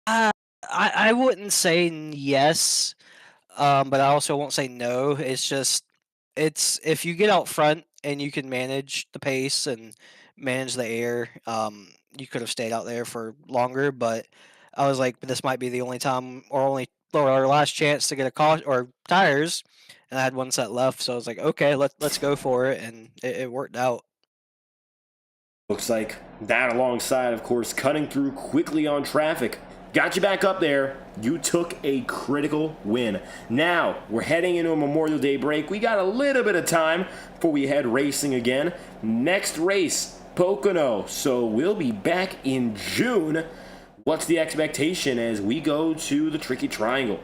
I wouldn't say yes, but I also won't say no. It's just it's if you get out front and you can manage the pace and manage the air, you could have stayed out there for longer. But I was like, this might be the only time or our last chance to get a caution or tires, and I had one set left, so I was like, okay, let's go for it, and it worked out. Looks like that alongside, of course, cutting through quickly on traffic. Got you back up there. You took a critical win. Now, we're heading into a Memorial Day break. We got a little bit of time before we head racing again. Next race, Pocono. So we'll be back in June. What's the expectation as we go to the Tricky Triangle?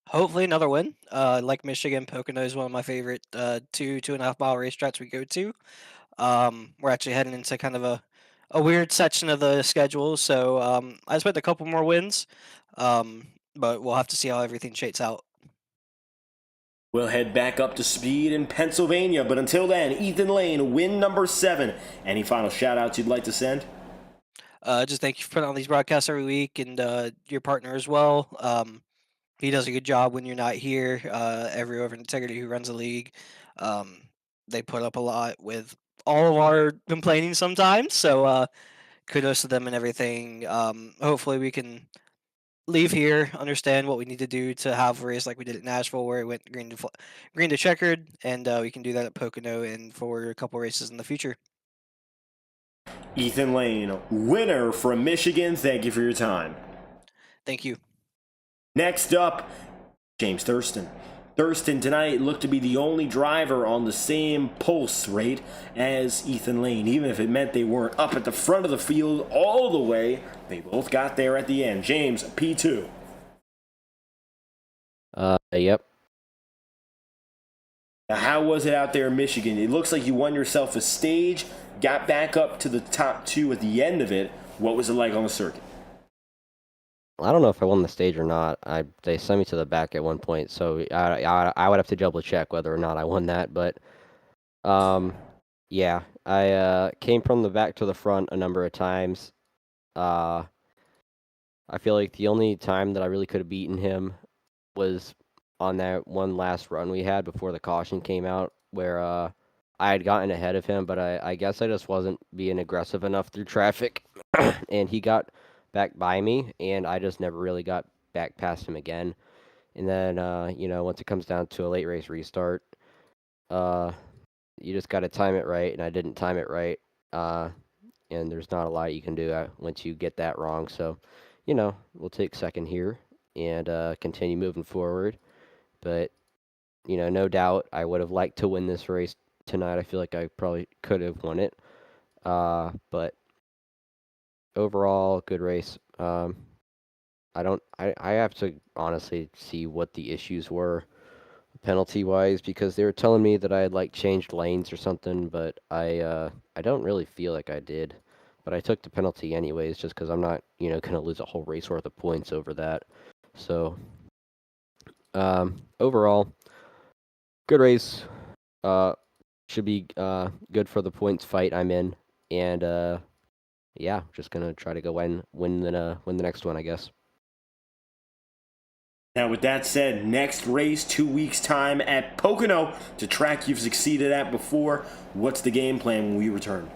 Hopefully another win. Like Michigan, Pocono is one of my favorite 2.5 mile racetracks we go to. We're actually heading into kind of a weird section of the schedule, so I expect a couple more wins, but we'll have to see how everything shakes out. We'll head back up to speed in Pennsylvania, but until then, Ethan Lane, win number 7. Any final shout outs you'd like to send? Just thank you for putting on these broadcasts every week, and your partner as well. He does a good job when you're not here. Every over integrity who runs the league, um, they put up a lot with all of our complaining sometimes. So kudos to them and everything. Hopefully we can leave here, understand what we need to do to have a race like we did at Nashville, where it went green to checkered, and we can do that at Pocono and for a couple races in the future. Ethan Lane, winner from Michigan. Thank you for your time. Thank you. Next up, James Thurston. Thurston tonight looked to be the only driver on the same pulse rate as Ethan Lane. Even if it meant they weren't up at the front of the field all the way, they both got there at the end. James, P2. Yep. Now, how was it out there in Michigan? It looks like you won yourself a stage, got back up to the top 2 at the end of it. What was it like on the circuit? I don't know if I won the stage or not. They sent me to the back at one point, so I would have to double check whether or not I won that. But yeah, I came from the back to the front a number of times. I feel like the only time that I really could have beaten him was on that one last run we had before the caution came out, where I had gotten ahead of him, but I guess I just wasn't being aggressive enough through traffic, and he got back by me, and I just never really got back past him again. And then, once it comes down to a late race restart, you just got to time it right, and I didn't time it right. And there's not a lot you can do once you get that wrong. So, we'll take second here and continue moving forward. But, no doubt I would have liked to win this race tonight. I feel like I probably could have won it. But overall, good race. I have to honestly see what the issues were penalty-wise, because they were telling me that I had like changed lanes or something, but I don't really feel like I did. But I took the penalty anyways, just because I'm not, gonna lose a whole race worth of points over that. So, overall, good race. Should be good for the points fight I'm in, and yeah, just gonna try to go win the next one, I guess. Now, with that said, next race, 2 weeks' time at Pocono, to track you've succeeded at before. What's the game plan when we return?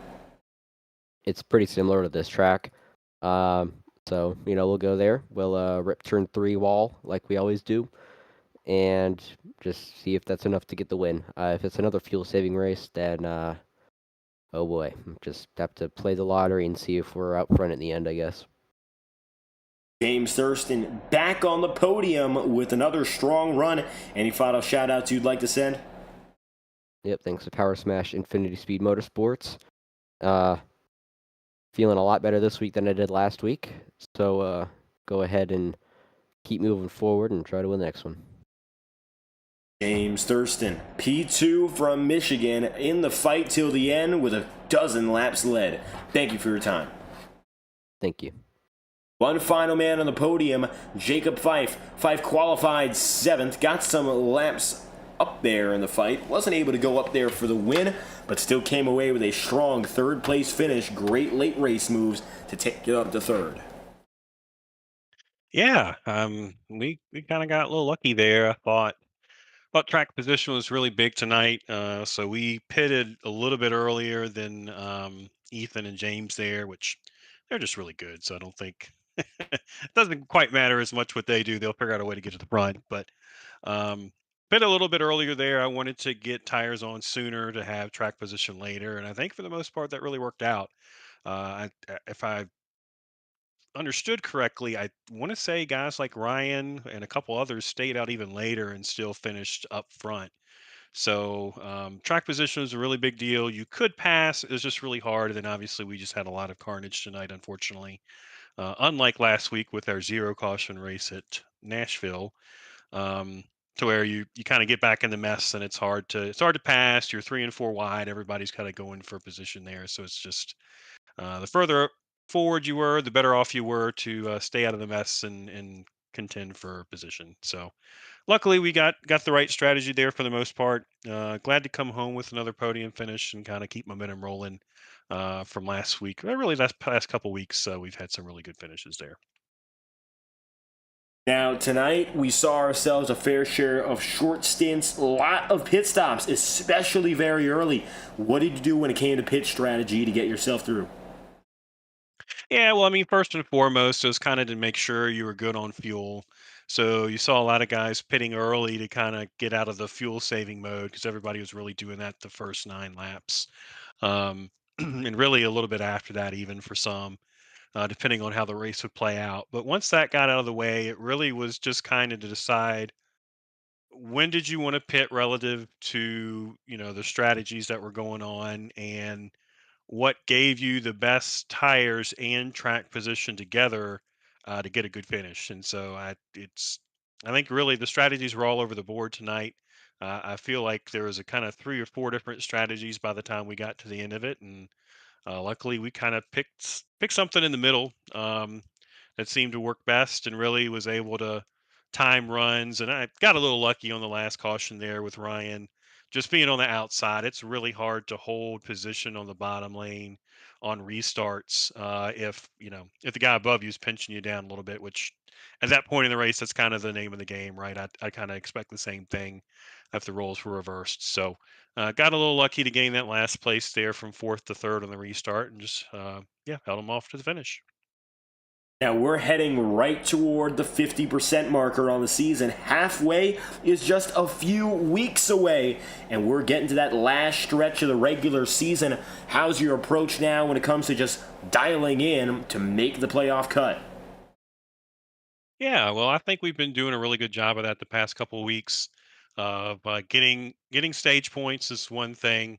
It's pretty similar to this track. So, we'll go there. We'll rip turn 3 wall like we always do, and just see if that's enough to get the win. If it's another fuel-saving race, then, oh boy, just have to play the lottery and see if we're out front at the end, I guess. James Thurston back on the podium with another strong run. Any final shout-outs you'd like to send? Yep, thanks to Power Smash Infinity Speed Motorsports. Feeling a lot better this week than I did last week. So go ahead and keep moving forward and try to win the next one. James Thurston, P2 from Michigan, in the fight till the end with a dozen laps led. Thank you for your time. Thank you. One final man on the podium, Jacob Fife. Fife qualified 7th, got some laps up there in the fight. Wasn't able to go up there for the win, but still came away with a strong 3rd place finish. Great late race moves to take it up to 3rd. Yeah, we kind of got a little lucky there. I thought track position was really big tonight, so we pitted a little bit earlier than Ethan and James there, which they're just really good. So I don't think it doesn't quite matter as much what they do. They'll figure out a way to get to the front. But pit a little bit earlier there. I wanted to get tires on sooner to have track position later, and I think for the most part that really worked out. If I understood correctly, I want to say guys like Ryan and a couple others stayed out even later and still finished up front. So track position is a really big deal. You could pass; it was just really hard. And then obviously we just had a lot of carnage tonight, unfortunately. Unlike last week with our zero caution race at Nashville, to where you kind of get back in the mess and it's hard to pass. You're 3 and 4 wide. Everybody's kind of going for position there, so it's just the further forward you were, the better off you were to stay out of the mess and contend for position. So luckily we got the right strategy there for the most part. Glad to come home with another podium finish and kind of keep momentum rolling from last week. Really, last past couple weeks we've had some really good finishes there. Now, tonight, we saw ourselves a fair share of short stints, a lot of pit stops, especially very early. What did you do when it came to pit strategy to get yourself through? Yeah, well, I mean, first and foremost, it was kind of to make sure you were good on fuel. So you saw a lot of guys pitting early to kind of get out of the fuel saving mode because everybody was really doing that the first 9 laps. And really a little bit after that, even for some, depending on how the race would play out. But once that got out of the way, it really was just kind of to decide when did you want to pit relative to, the strategies that were going on and what gave you the best tires and track position together to get a good finish. And so I think really the strategies were all over the board tonight. I feel like there was a kind of 3 or 4 different strategies by the time we got to the end of it, and luckily we kind of picked something in the middle that seemed to work best, and really was able to time runs. And I got a little lucky on the last caution there with Ryan just being on the outside. It's really hard to hold position on the bottom lane on restarts if the guy above you is pinching you down a little bit, which at that point in the race, that's kind of the name of the game, right? I kind of expect the same thing if the roles were reversed. So got a little lucky to gain that last place there from fourth to third on the restart, and just held him off to the finish. Now we're heading right toward the 50% marker on the season. Halfway is just a few weeks away, and we're getting to that last stretch of the regular season. How's your approach now when it comes to just dialing in to make the playoff cut? Yeah, well, I think we've been doing a really good job of that the past couple of weeks. By getting stage points is one thing,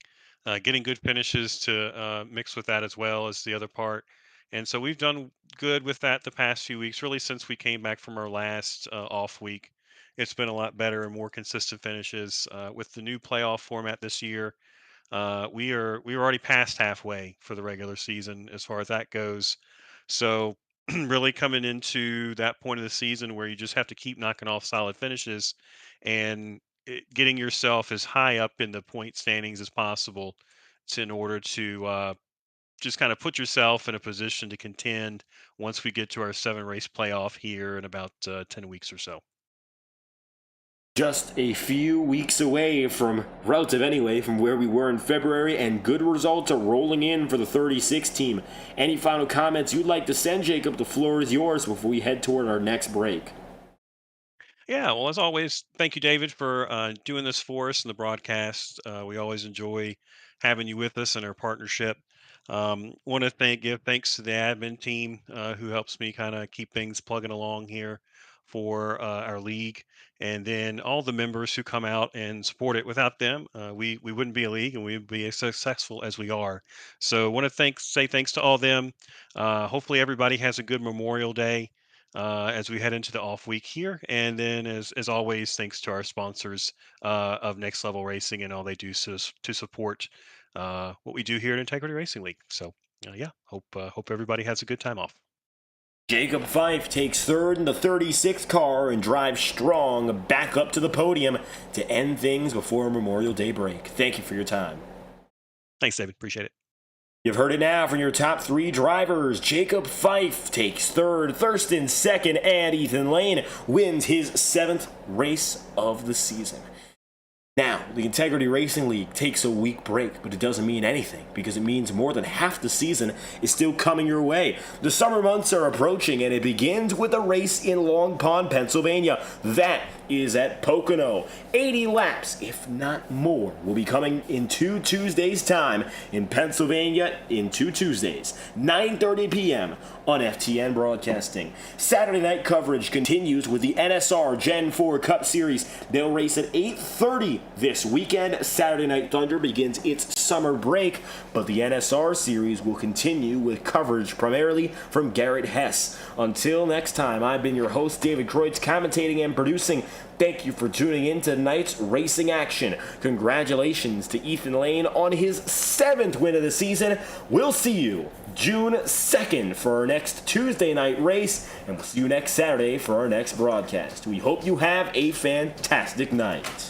getting good finishes to mix with that as well is the other part. And so we've done good with that the past few weeks, really since we came back from our last off week. It's been a lot better and more consistent finishes with the new playoff format this year. We were already past halfway for the regular season as far as that goes. So really coming into that point of the season where you just have to keep knocking off solid finishes and getting yourself as high up in the point standings as possible in order to just kind of put yourself in a position to contend once we get to our 7 race playoff here in about 10 weeks or so. Just a few weeks away from, relative anyway, from where we were in February, and good results are rolling in for the 36 team. Any final comments you'd like to send, Jacob? The floor is yours before we head toward our next break. Yeah, well, as always, thank you, David, for doing this for us in the broadcast. We always enjoy having you with us in our partnership. Want to give thanks to the admin team who helps me kind of keep things plugging along here for our league, and then all the members who come out and support it. Without them, we wouldn't be a league, and we'd be as successful as we are. So, want to say thanks to all them. Hopefully, everybody has a good Memorial Day as we head into the off week here. And then, as always, thanks to our sponsors of Next Level Racing and all they do to support what we do here at Integrity Racing League. So, hope everybody has a good time off. Jacob Fife takes third in the 36th car and drives strong back up to the podium to end things before Memorial Day break. Thank you for your time. Thanks, David. Appreciate it. You've heard it now from your top 3 drivers. Jacob Fife takes third, Thurston second, and Ethan Lane wins his 7th race of the season. Now, the Integrity Racing League takes a week break, but it doesn't mean anything because it means more than half the season is still coming your way. The summer months are approaching, and it begins with a race in Long Pond, Pennsylvania. That is at Pocono. 80 laps, if not more, will be coming in 2 Tuesdays' time in Pennsylvania in 2 Tuesdays, 9:30 p.m. on FTN Broadcasting. Saturday night coverage continues with the NSR Gen 4 Cup Series. They'll race at 8:30 this weekend. Saturday Night Thunder begins its summer break, but the NSR Series will continue with coverage primarily from Garrett Hess. Until next time, I've been your host, David Kreutz, commentating and producing Thank you for tuning in to tonight's racing action. Congratulations to Ethan Lane on his 7th win of the season. We'll see you June 2nd for our next Tuesday night race, and we'll see you next Saturday for our next broadcast. We hope you have a fantastic night.